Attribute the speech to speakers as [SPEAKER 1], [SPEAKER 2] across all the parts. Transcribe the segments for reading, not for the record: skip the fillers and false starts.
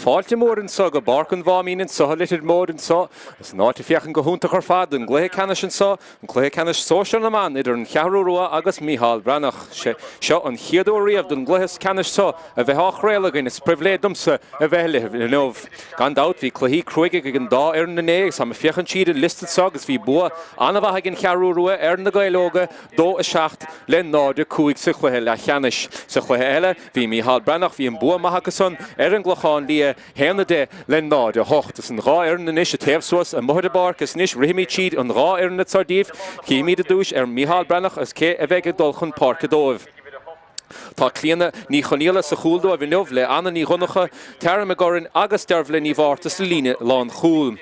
[SPEAKER 1] Fáilte mór an sa go barcan Mhaimín an sa Leitir mór an sa is náte fiachan go húnta ar fad an Cluiche Ceannais an sa an Cluiche Ceannais Sóisir na man idir an chearú rua agus Mícheál Brannach seo an chiadú riamh don Cluiche Ceannais sa a bheith áchréalagan is privlédomsa a bheith le nómh gan dát hí cluichí cruige an dá ar na néig sa fiachan siad an listed sa agus hí bua anna bhaith an chearú rua ar na Gaelóga dó a seacht le náide cúig sa Cluiche le Ceannais sa Cluiche eile hí Mícheál Brannach hí an bua maithagasan ar an glucháin lí Héna de le náide hocht is an rá ar na níos a taobhsuas a muthar barc is níos rihimí siad an rá ar na tsardíomh cíimiad a dúis ar Mícheál Brannach is cé a bheith dulchan Pháirc dóibh. Tá cliana ní choníala sa chúldó a bhí nómh le anna ní runacha tearm a gorin agus dearbh le ní bhhartas le líne lán chúl.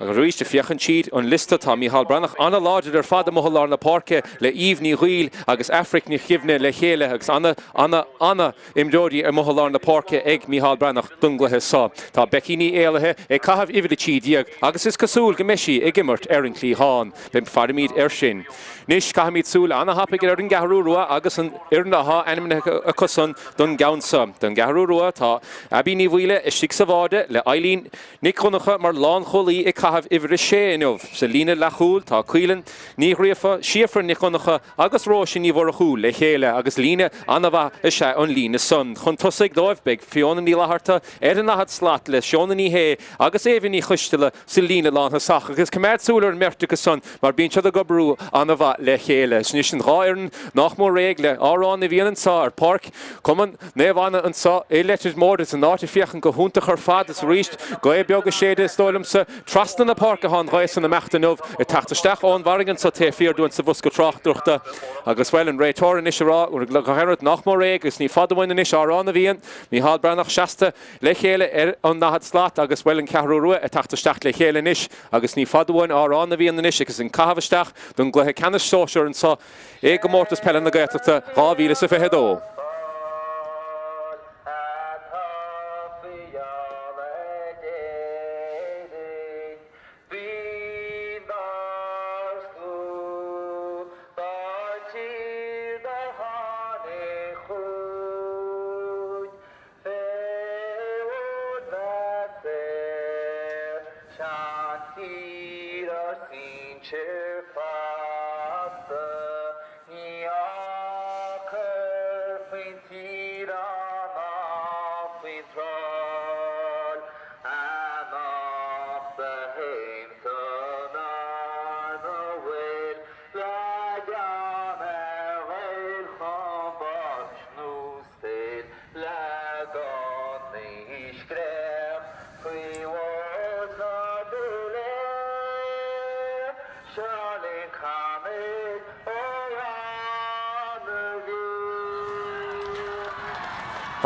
[SPEAKER 1] Agus rúis de fiachan siad an lista tá Mícheál Brannach anna láidir ar fada mothlar na Pháirce le íomh ní ghuiil agus Afric ní chibhne le chéile agus anna imdóidí ar mothlar na Pháirce ag Mícheál Brannach dunglathe sa. Tá becíní éalathe ag caithfh ifid a tíd díag agus is cosúil go meisi ag immert ar an clíháin ben farimíd ar sin. Nis caithmíd súil anna hapig ar an gahrú rua agus an irnatha animne a cusan don gaunsa. Don gahrú rua tá abí ní bhuiile is sig sa bháde le Eileen ní chunacha mar lán cholí ag caithfh ifir a sé inmh sa lína le chúl tá cuilan ní riafa siafar ní chunacha agus rósin ní bhar a chúl le chéile agus lína anna bha is sé an lína son. Chun tosaigh dóibh beag fionna ní leharta ar an nachad slat le seonna ní hé agus éhan ní chuisteile sa lína látha sach agus cumad súlar an mertacha son mar bíon sead a gobrú anna bha le chéile. Snis an ráiran nach mór régle árán na bhíon an sa ar Pháirc cuman néamhana an sa é Leitir mór is an náte fiachan go húnta ar fad is ríist go é beag a séide stoilmsa trasna na Pháirc a hán réis an na mechta nómh i tachtasteach ón bhargan sa téfíor dúin sa bhusca Tráchtaire agus bhfuil an réitóir is rá ú le gohéad nach mór réig gus ní fadamhain is árán na bhíon Mícheál Brannach seasta le chéile ar an nachad slát agus bhfuil an ceathrú rua a tachtasteach le chéile níos agus ní fadamhain árán na bhíon na níos agus an caithbhaisteach don Cluiche Ceannais Sóisir an sa é Comórtas Peile na Gaeltachta 2022.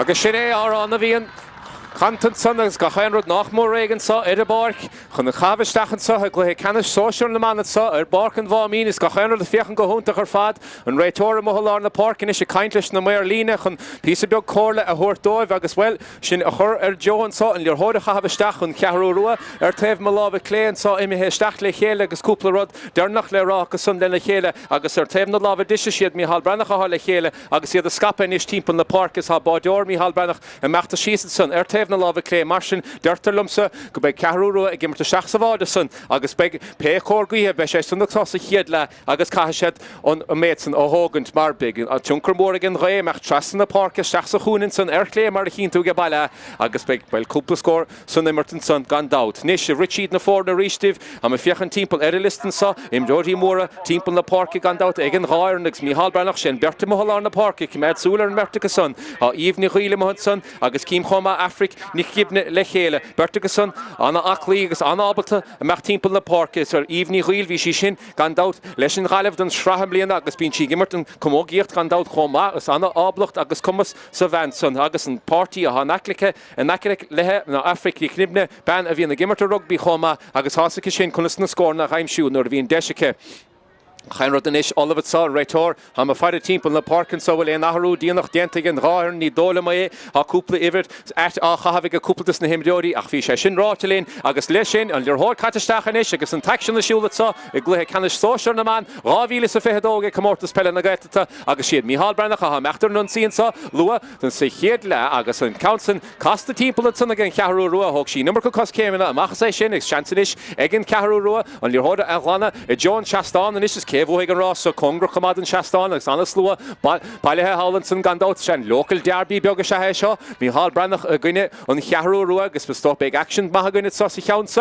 [SPEAKER 1] Agus sin é árán na bhíon Cantan san agus go chainrod nach mór réigen sa ar a barc chun na chaibhaisteach an sa a Cluiche Ceannais Sóisir na man sa ar barc an Mhaimín is go chainrod a fiachan go húnta ar fad an réitóir mothlar na Pháirc is sé caintlis na méar lína chun písa beag cóirla a thuairt dóibh agus bhfuil sin a chur ar Joan sa an leorthóide chaibhaisteach an ceathrú rua ar taobh má lábh cléan sa imithe isteach le chéile agus cúpla rud dearnach le rá agus sun le chéile agus ar taobh na lábh diise siad Mícheál Brannach a le chéile agus iad a scapa níos timpeall na Pháirc is há báideor Mícheál Brannach a meachta síosan san ar taobh na lábh clé mar sin deirtar lumsa go beidh ceathrú rua ag imirta seach sa bháide san agus beidh péchóir gaotha beidh sé sunnachtása chiad le agus caithead an méid san ó thógant mar beidh a tionchar mór ag an ré meach trasan na Pháirc seach sa chúnin san ar clé mar a chin tú go baile agus beidh cúpla scór san imirtan san gan dát. Nis a Richard na fór na rístíh a me fiachan timpeall ar a listan sa imdóidí móra timpeall na Pháirc gan dát ag an ráir agus Mícheál Brannach sin beirta mothlar na Pháirc cumad súlar an mertacha san a íomh ní chuile mothad san agus cím chuma Afric ní chibne le chéile beirtacha san anna aclaí agus anna ábalta a meach timpeall na Pháirc is ar íomh ní chuil bhí sí sin gan dát leis an ghaileh don sraham bliana agus bíonn sí gimmart an comógíocht gan dát chomá agus anna áblacht agus cumas sa bhain san agus an pártaí a hanacliche an naclic lethe na Afric ní cnibne ban a bhíon na gimmart a rugbí chomá agus hásacha sin chunas na scór na chaimsú nuair a bhíon deisice Chainrod in ish, all of it saw, Leitir, I'm a fighter team on the park and so will in Aharu, Dienach, Dientigan, Raher, Ni Dolamae, a couple Ivet, at Havig a couple this Nehemdori, Achfishin Rotelin, Agus Leshin, and your whole Catastachanish, Agus and Taction the Shul that saw, a Cluiche Ceannais Sóisir the man, Ravilis of Fehedog, Comórtas Peile and Gaeltachta, Agus Shid, Mihal Branach, Hamachter Nunsi and saw, Lua, then say Hiedla, Agus and Council, Cost the team, Pulitson again, Caharu Rua, Hokshi, number cost came in a Machasation, Exchansinish, Egin Caharu Rua, and your Hoda Alana, a John Chastan, and this is Kevo Higan Ross, so Congra Comad and Chastan, Alexander Slua, Palehe Howlandson, Gandot, Shan, local derby, Biogasha, Mihal Branach, a Guinea, on Caharu Rua, Gus stop big action, Mahagunit Saucy Counts.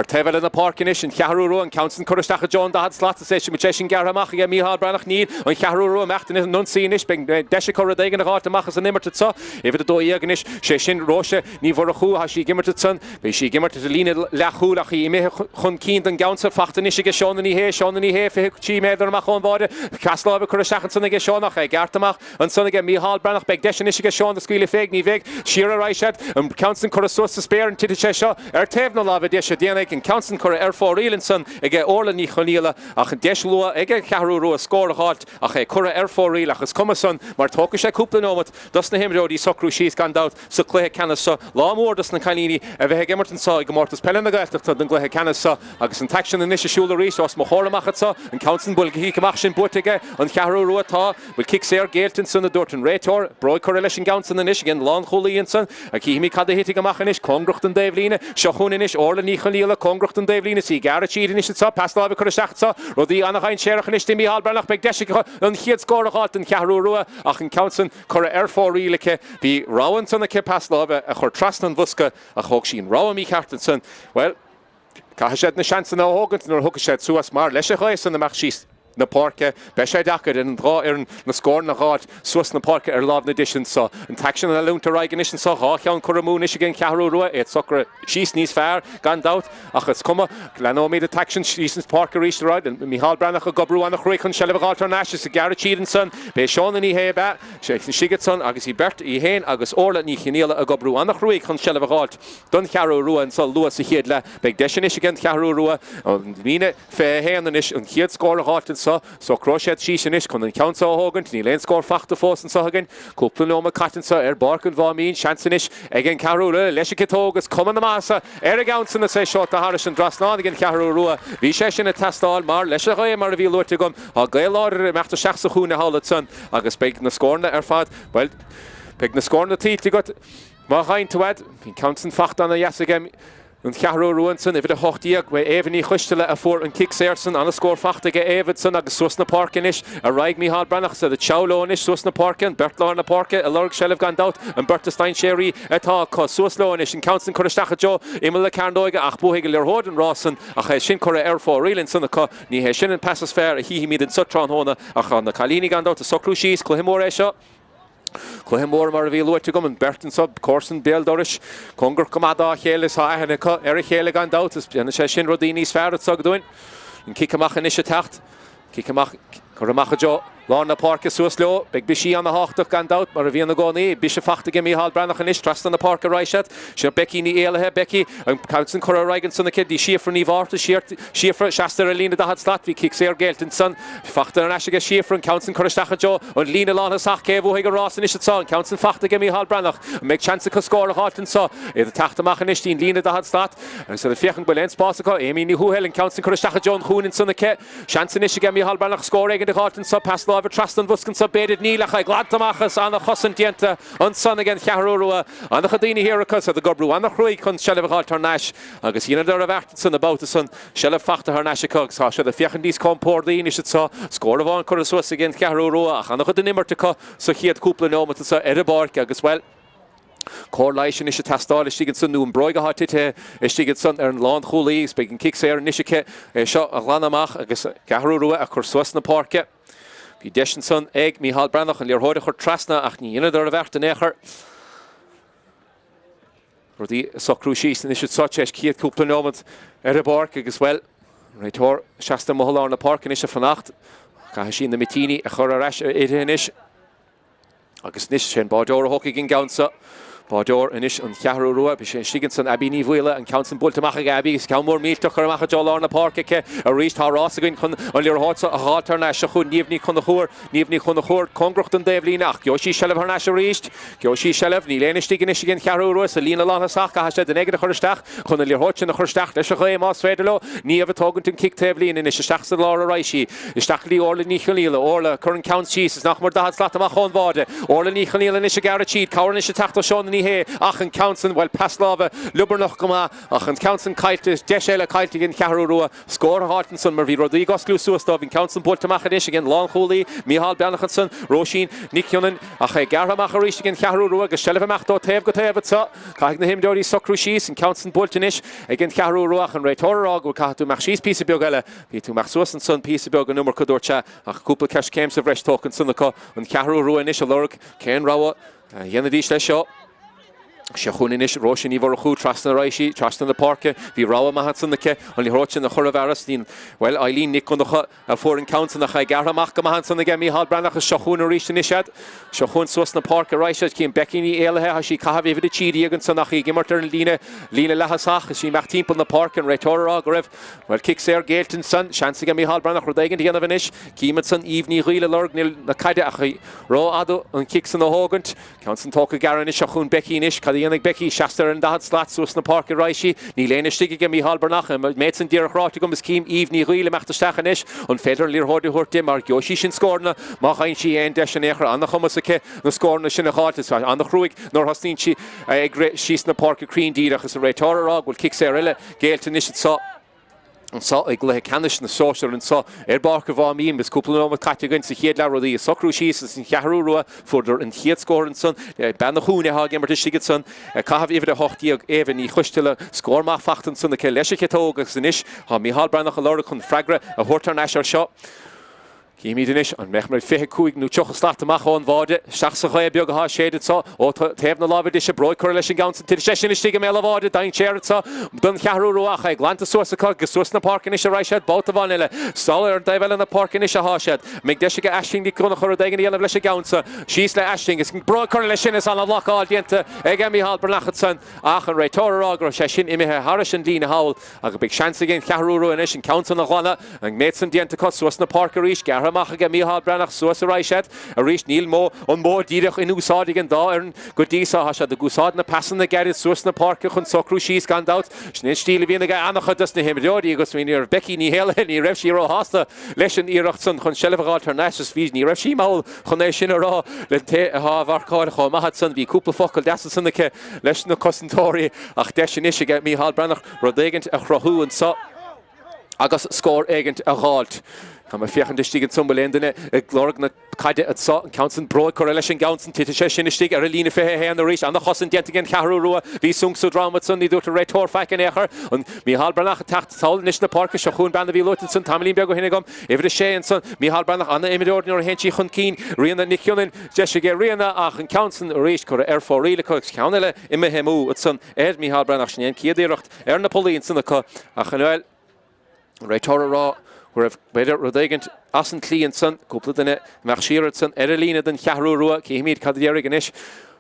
[SPEAKER 1] Tevel in the park in and Caharu and Council Currastach John that had slot session with Jeshin Garamach and Mihal Branach need on Caharu Machten is Nunsinish being Deshikor Dagan of Artemachas and Nimmertsa if it do Yaganish Sheshin Rosha Nivorahu Hashi Gimmertson be she Gimmer to Lina Lahulachi Hun Keen and Gounsa Fachtanish Gashon and he Shon and he Chi Meder Machon Vode Castle of Currastach Gashonach Gartamach and son again Mihal Branach Beg Deshinish Gashon the Squealy Feg Nivig Shira Raishat and Council Currasus spare and Titchesha Ertevno Lava Desha Diana and Council Curra Airfor Reelinson, again Orla Nicholila, Ach Deshloa, again Caharu, score hot, Ach Curra Airfor Reel, Ach Comason, Martokish Kuplanomot, Dustin Hemrodi, Socru, she's gone out, so Cluiche Ceannais, Lawmore, Dustin Kalini, Eveh Emerton saw, Comórtas Peile and Gaeltachta, then Cluiche Ceannais, Agus and Taction and Nisha Shula Reese, Os Mahoramachatsa, and Council Bulghi Kamachin Buttige, and Caharu Ruata, will kick Sair Gaeltinson, the Dorton Leitir, Broy Correlation Gounson and Nishigan, Lon Hulianson, Akimi Kadahitigamachanish, Congrocht and Davlina, Shahuninish, Orla Nicholila, Congrocht and Davlina, see Garrett Cheat and Ishitsa, Paslava Kurashachsa, Rodi Anahain Sherachan Mihal Branach Beg Deshik, and he had scored a hot and Caharu, Ach and Council, Curra Airfor Relike, the Rowan son of Paslava, a Hortrust and Vuska, a Hokshin, Rowan Cartenson. Well, Kahashed Nashans and Hogan, nor Hookashed Suas Mar, Leshachais and the Machis. Na parke beshe dakar and dra na score na rat sus na parke love edition so and taction na lunta ignition so ha kan kuramu nishigen Caharu Rua et soccer she's knees fair gone out ach it's come glano made the taction she's parke reached right and Mihal Branach gobru an khrekon shelva alter nash is Garrett Cheadenson be Sean and he ba she gets on agus he bert he hen agus orla ni chinela gobru an khrekon shelva alt don Caharu Rua and so Lewis he hedla big deshinish again Caharu Rua and mine fe hen and ish and he had score halt so crochet sheenish kon council Hogan ni lane score facht fos and so again couple cotton so Bark and Mhaimín chancenish again Caharu Leshiketogus come on the massa Ergaunson the say shot the Harrison Draslan again Caharu Rua vi session a test all mar Leshagoy mar reveal to gum a gailor macht shachs khune Halletson agus beg na score na erfad well beg na score na teeth got ma rein to add council facht on a yes again and Caharu Ruanson, if it a hochtiak, where Evany Hustela a four and kick Serson on a score Fachtige Evidson, a Susna Parkinish, a Raig Mihal Branach, so the Chowlonish, Susna Parkin, Bertlorna Parke, a Lurg Shell of gone out, and Berta Stein Sherry, a talk, Suslonish, and Council Kurashtacho, Emil Carnoiga, Achbohigel Horden Rosson, a Heshin Kora Airfor, Reelan Sunaka, Ni Heshin and Passes Fair, he made in Sutron Hona, a Hana Kalini gone out, a Socrushis, Clohimoresha. Clohimor mar reveal to come and Burton sub Corson Dale Dorish Conger Comada Helis High and Eric Helig and out as Shin Rodini's fair at Sugdoin and Kikamach and Ishatacht Kikamach Koramacho Lorna Park is so slow big Bishi on the Hocht of gone out Maravian Goni Bishop Facht to Mihal Branach and Ish trust on the Park of Raishat Sure Becky ni Ele Becky and Council Cora Reagan son the kid the Sheaffer Nivar to Sheaffer Shasta Lena that had slot we kicks Air Gaelton son Fachter and Ashiga Sheaffer and Council Correstacho and Lena Lana Sachkevo Higa Ross and Ish saw and Council Facht to Mihal Branach make chance to score a hot and saw the Tachtamach and Ishtin Lena that had slot and so the Fiachan Balance Pasico Amy Nihuel and Council Correstacho Hoon and son the kid chance and Ishiga Mihal Branach scoring in the hot and so pass over trust and Vuskan subbated Nilach glad Tamachas on the Hossan Dienta on son again Caharu on the Khadini here because of the Gobru on the Hrui con Shellev Alter Nash Agus Yina der Avertson about the son Shellev Fachter her Nashikogs Hasha the Fiachandis Compordin is it so score of on Corus against Caharu on the Khadinimmer to co so he had Kupla Noma to so Edebark as well. Correlation is a tastal is she gets some new embroider hot it is she gets some and lawn holy speaking kicks here Nishike shot Alanamach agus Caharu a Corsus na Park Bhí Deshinson ag Mihal Branach and Leir Chur Trasna ach ní inad ar a bheart an éair. Rudí socrú síos and isio such as ciad cúpla nómad ar a barc agus well. Leitir Shasta Mohol ar na parc and isio fannacht. Caithfidh sin na mitini a chur ar eis idirhin is. Agus nis sin bádóra hoci gin gaunsa. Bádor inis an cheathrú rua be sé stigan san abí ní bhuile an council Domhnach a gabi is camór mílteach chu amach deáil na parkce a ríist thrás againn chun an líor hása a hátar se chun níomhní chun na chóir congrucht an déhlínach Geo sí sellh na se ríist Geo sí sellh ní léana stigan is gin cheathrú rua sa lína lána sacha ha sé den éige chuisteach chun líor háte na chuisteach leis a ché más féidirló ní a tógann tún kick téhlín in is seachsa lá a raisi is stachlí orla ní cholíle orla chun count cheese is nach mar dahad slat amach chun váde orla ní cholíle is a gar cheat cáir is tachta seán ní hé ach an council well paslava Lubernach goma ach an council kailte deile kailte gin cheathrú rua scór Hartenson mar bhí Rodríguez Glúsuastá hín council Domhnach is gin Lán Cholí Mícheál Beannachson Róisín Nicionan ach é garhamach a ríiste gin cheathrú rua go sellhach dó taobh go taobh sa caig na himdóí socrú síos an council Domhnach gin cheathrú ruach an réitorrá go caú mach síos pí beag eile hí tú mach suas an son pí beag an numar codúirte ach cúpla ceis céim sa bhreis tócan sunnacha an cheathrú rua inis a lurg céan ráha dhéana dís lei seo Siachún inis Róisín í bhar a chuú trasna raisi trasna na parke bhí ráha maithe sannacha an lí hráte na chur bheras tín well Eileen Nick chunacha a fuór an council nach garhamach go maithe sanna ge Mícheál Beannach a siachún a ríiste isiad siachún suas na parke raisiid cín becíní éalathe a sí caithh éhid tíí agan san nach í gimartar an lína lehasach sí meach timppla na park an réitorrá go raibh well kick sé Gaeltachta san seansa ge Mícheál Beannach rodaigen díanamh inis cíimead san íomhní riile lurg níl na caide a rá adú an kick san na hágant council tóca garan is siachún becínis Díananig Becky Shastar and dahad slat sus na park raisi ní léine stige ge Mícheál Beannach méid an díarachráte gom is cím íomhní riile meachta inis an féidir líor háide thuirte mar Geo sí sin scórna má chain sí éon de an éair annach chumasaice na scórna sin na cháte annach ruúig nóir hastín si ag síos na park crín díach is a réitorrá bhfuil kick sé riile Gaeltachta is sa an sa ag Cluiche Ceannais Sóisir an sa barca Mhaimín bis cúpla nómad caite gin sa chéad le rodí socrú síos sin cheathrú rua fuidir an chéad scór an son benna chúna ha gimmar sigad son caithh ifid a hochtíí ag éhan í chuisteile scór má fachtan son na ce leis tógus san isis ha Mícheál Beannach a lora chun freigra a thuirtar neis ar seo Cíimiid inis an mechmar fithe cúig nó tucha slata amach an bháide seachsa ché beag a séad sa ó taobh na lábhar is broid chuir leis an gceann tí sé sin istíige mé bháide daon séad sa don cheathrú ruach ag glanta suasacha go suas na parkin is a raisiad báta bhaile sáil ar daibhile na parkin is a háisiad meid de go eisting dí chuna chur dagan íanamh leis a gceannsa síos le eisting is broid chuir leis sin is an bhlaáil dienta ag Mícheál Beannach san ach an réitorrá gur sé sin imithe Harris an lína hail a go big seansa gin cheathrú rua inis an council na ghána an méid san dienta cos suas na park a ríis Amach a Mícheál Beannach suas a raisiad a ríis níl mó an mór díireach in úsáid an dá ar an go dísa ha se de gúsáid na passan na geirid suas na parca chun socrú síos gandát sné stíle bhíonna annacha dus na himreoí agus mí ar Becky ní héile ní raibh sí rá hásta leis an íirecht san chun sellbháil tar neis ví ní raibh sí máil chun é sin rá le bharcáil chu maihad san bhí cúpla focail de sannacha leis na cosantóirí ach de sin is a Mícheál Beannach rodéigent a chrothú an sa agus scór éigent a gháilt Tá fiochan de stígan sumbalendine glóg na caide at sa council broad correlation gaunsen tite sé sin stig ar a lína fé hé an ríis annach chosan diantigen cheathrú rua hí sungsú drama sun ní dúta réitor feic an éair an Mícheál Beannach tacht sáil níos na parca se chun banna bhí lotin san tamlín beag go hinna gom ifir sé an san Mícheál Beannach anna imimeordin ar hentí chun cín rianna nicionin de ge rianna ach an council ríis chu ar fóríle chu ceanile imime hemú at san Mícheál Beannach sin ciadíirecht ar na polín sanna chu ach an bhfuil réitor rá where beidir rodéigent as an clíon san cúpla duine meach siad san ar a lína den cheathrú rua cíimiid cadéir gan isis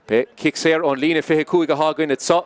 [SPEAKER 1] be kick séir ón lína fithe cúig a hágainn it sa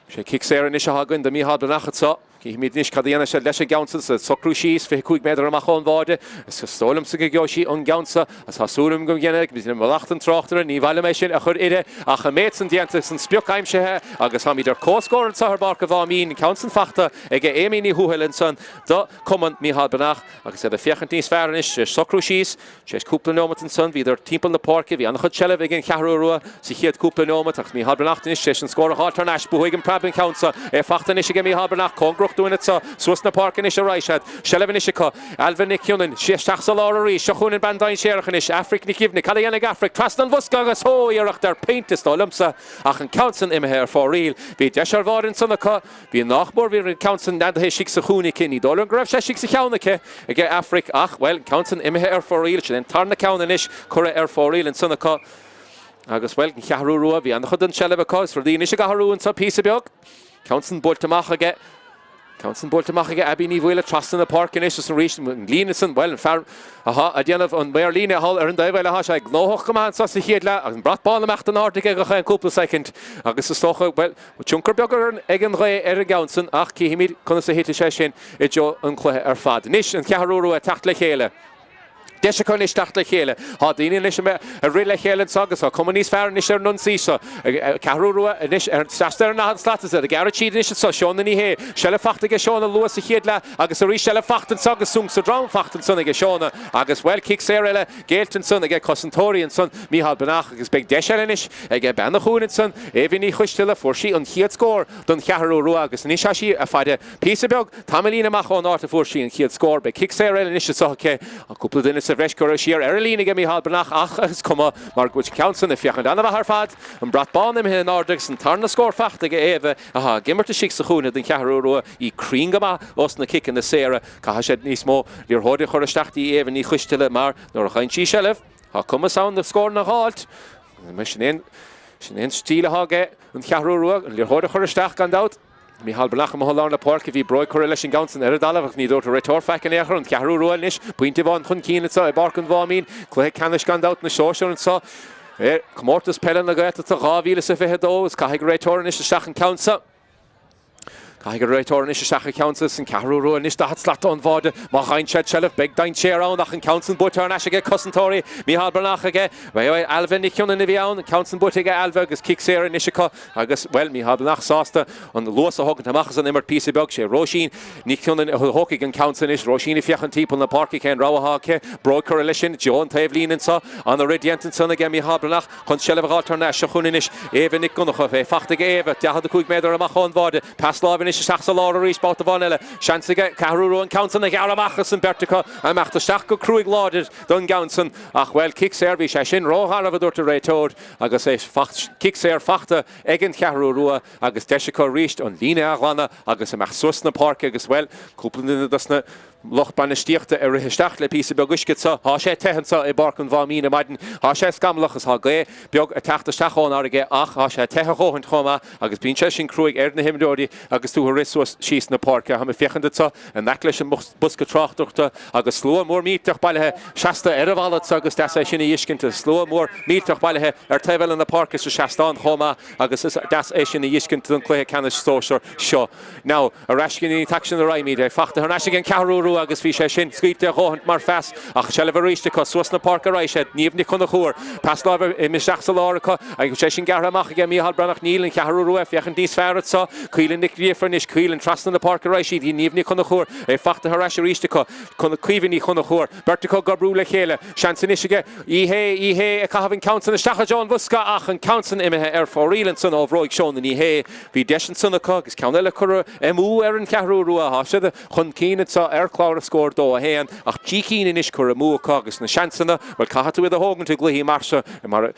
[SPEAKER 1] sé kick séir an is a hágainn de Mícheál Beannach sa cíimiid níos cadéana sé leis a gceannsa sa socrú síos fithe cúig méidir amach an bháide is stólam sa go geosí an gceannsa as hasúrim go ghéanana bis na malachtan Tráchtaire ní bhaile mé sin a chur ide ach a méid san dianta san spiocaimmsethe agus ha idir cóscóir an sa barca Mhaimín council fachta ag éimí thuhilinn san do cuman Mícheál Beannach agus é a fiochan níos fearnis sé socrú síos sé cúpla nómatan san hí idir timppla na parca bhí annach chud sellh ag an cheathrú rua sa chiad cúpla nómat ach Mícheál Beannach níos sé an scór a hátar neis buhuiig an prabin council é fachta níos ag Mícheál Beannach congrucht doing it so suas na parkin is a raisiad sellh is ka Alvin Nicionin sé stachsa láí seachún bandain séchan is Afric ní gibna Calíannig Afric trastan bhusca agus hóíireach ar peintist lumsa ach an council imime ar fóríl bhí deisar bháin sanna cá bhí nachmór bhí an council nadahééis si sa chuúna cinní dó an greibh sé si sa cheannacha ag Afric ach well council imime ar fóríl sin tarna ceanna is chura ar fóríl an sanna cá agus well an cheathrú rua bhí an chud an sellh cá ru dí is a gathúin sa pí beag council Domhnach aige Council Bolt Mach Abby ní bhfuil trust in the park in is an reach Línason well and far a déanamh an Móir lína hall ar an daibhile has glóch goman sa chéad le an bratbáil amach an áirte go chain cúpla second agus is stocha well chunker begar ag an ré ar a Gaunson ach cíimiid chuna sa héite sé sin I jo an chluthe ar fad. Nis an cearúrú a tacht le chéile. Deise chun is tacht le chéile. Há daoine is a ri le chéile sagus a cum níos fearr is ar nun sísa. Cearúrú is ar stair na slatas a gar tíad is sa seán ní hé. Sele fachta ge seánna luas a chéad le agus a rí sele fachtan sagus sung sa drám fachtan sunna ge seánna agus well kick sé eile Gaeltan sun ag Cosantóiríon sun Domhnach agus beg deise is ag benna chuúin sun éhí ní chuistile fuarsí an chiad scór don cearúrú agus ní sí a fáide písabeg tamlína amach an áta fuarsí an chiad scór be kick sé eile is sa ché a cúpla duine sa bhreis go siar ar lína ge Domhnach ach agus cuma mar go Council na fiochan anna bhar fad an bratbáin im hin ádagus an tarna scór fachta ge éve aha gimmert sig sa chuúna den cearúrú I cringama os na kick in na séra ca sé níos mó líor hóide chur isteachtaí éve ní chuistile mar nóair a chain sí selef ha cuma sound na scór na hált sin stíle hage an cearúrú an líor hóide chur isteach gan dat Domhnach am hall na park bhí broid chu leis an Gaunson ar dalamh ní dúirt a réitor feic an éair an cearúrú níis pointe bháin chun cíine sa barc an Mhaimín Cluiche Ceannais gan dat na sóisiir an sa Comórtas Peile na gaita a gáhíle sa fidó is caiigh réitor níis seach an Council Caiigh réitor níis seach an Council san cearúrú níis dat slat an bháde má chain self beg dain chéarán ach an Council butar na ige Cosantóirí Domhnach ige bhé alvin ní ciúna bhí ann Council but ige alva agus kick sé níis agus well Domhnach sásta an luas a hogan amachchas an immer písa beg sé Roisin ní ciúna hocaigh an Council is Roisin fiochan típal na parki cén ráhacha broid coalition John Taimhlín sa an a ridiantan sanna ge Domhnach chun selfhátar na chuúna is éhan nic gunnacha fé fachta éh dead a 5 méadar amach an bháde Paslábin is seach sa lá a rís bát a bhaile seansaige cearúrú an Council na gar amachchas an bertica amachta seach go cruig láidir don Gaunson ach well kick sé bhí sé sin ráthar a dúirt a réitóir agus é kick sé fachta ag an cearúrú agus deise go ríist an lína aghlanna agus amach sus na park agus well cúpla dasna loch ban stíochta ar risteach le písa beguiscit sa há sé tehansa I barc an Mhaimín a maidin há sé scamlachas há gé beag a teachta steachán aige ach há sé techaóhaint chuma agus bín sé sin cruig ar na himdóirí agus tú risúas síos na parca ha fiochananta sa an necleis an busca Tráchtaire agus slua mór míteach bailthe seasta ar a bhhalat agus de sé sinna dhiiscinnta slua mór míteach bailthe ar taobhfuil na parca sa seaán chuma agus das é sinna dhiiscinnta don Cluiche Ceannais Sóisir seo ná a reiscin í taxin na raimíd é fachta ar neisig an cearúrú agus bhí sé sin scríte róhant mar fes ach se le bhríiste chu suas na parc a réise níomhní chuna chóir Paslábh I mi seach sa láracha agus sé sin gartha amach ige Domhnach níl an cearúrú fiochan díos fearad sa cuilann nic riafar níos cuilann trasna na parc a réise dí níomhní chuna chóir é fachta ar réise ríiste chuna cuihanní chuna chóir bertica gobrú le chéile seansan isige ihé a cahabhann Council na stacha John Busca ach an Council imethe ar fórílann san ó bhróig seán na ihé bhí deisen sanna agus ceanile chur MU ar an cearúrú a háisiide chun cíine sa ar chlár a scór dó a héan ach tícíine is chur a múcha agus na seansanna bhil caihatú a hógan tú gluhí marsa mar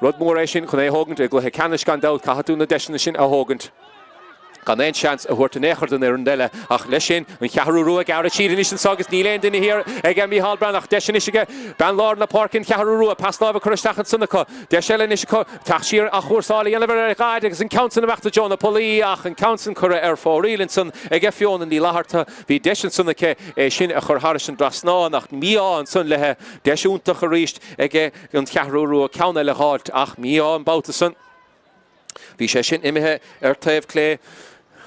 [SPEAKER 1] rud mór é sin chun é hógan tú gluthe Ceannais gan dát caihatú na deisina sin a hógant gan ein chance a huirt an échar den ar an deile ach leis sin an cearúrú a gar tíir is an sagus níléon duine hir ag Domhnach ach deis isige ben lá na parcin cearúrú a Paslábh chuisteachchan sunnacha deis eile is taach sír a chósála anamh ar gáid agus an Council amachta John na Polí ach an Council chur ar fórílann san ag fionna ní látharta bhí deis sunnacha é sin a chur Harris an drasná nach míán sun lethe deisiúntaach a ríist ag an cearúrú a ceanna le háilt ach míán báta san bhí sé sin imethe ar taobh clé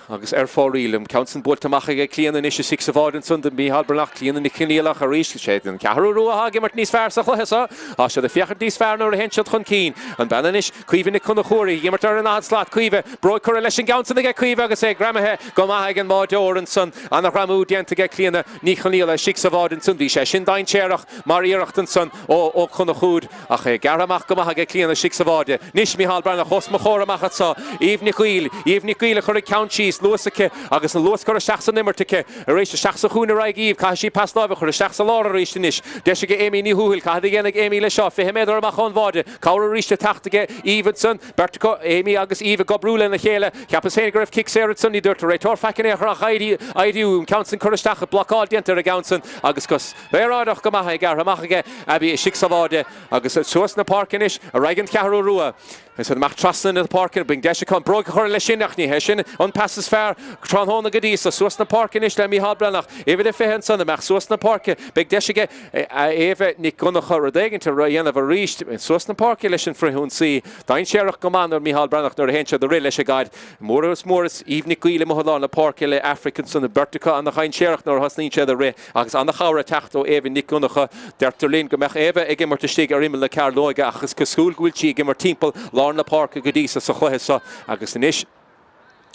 [SPEAKER 1] agus ar fórílam Council Bolt amach ige clíanana is 6 bháin sun den Domhnach clíanana ní cíníalach a ríist sé an cearúrú a gimmart níos fearr sa chluthesa á sé de fiachar níos fearr nó a hensead chun cín an benan is cuihannig chuna chóirí gimmart ar an áslát cuive broid chur leis an Gaunson ige cuive agus é gramathe go maithe an máideoran sun an nach ramú déanta ige clíanana ní chuníala 6 bháin sun bhí sé sin dain téireach mar íireachtan sun ó chuna chúd ach é garamach go maithe ige clíanana 6 bháide níos Domhnach chosma chóramachcha sa íomhní cuile chur Countís Luasacha agus an luas chur seach san nimmertacha a rééis seach sa chúna raig íomh cai sí Paslábh chur seach sa lá a réiste níis deise go éimí ní húil cai dhéanag éimí le seo fi méidir amach an bháide cáir a ríiste taachtaige Íomhson bertacha éimí agus íomh gobrúla na chéile ceapas héna go raibh kick séad san ní dúirt a réitor feicean éair a aidiú Council chuisteach a blocáil déanta a Gaunson agus cos bhéráideach go maithe gar amach aige a bhí 6 bháide agus suas na parcin is a raigan cearúrú So the Mac trusting in the park and bring Desha broke her Leshinachni Heshin on passes fair Tronhona Gadisa Susna Park in Ishla Mihal Branach even if he son the Mac Susna Park big Desha Eva Nikonachor Degin to Ryan of a reached in Susna Park Leshin for Hun see Dine Sherach Commander Mihal Branach nor Hencha the Relish guide Morris even Quile Mohalan the Park Africans on the Bertica and the Hein Sherach nor Hosnin Cheddar Ray as on the Howra Tachto Eva Nikonacha Derterlin Gamach Eva again to Stig or Imel the Carloga as Kasul Gulchi Gimmer Temple Lorna Park Gadisa so Hohesa agus Nish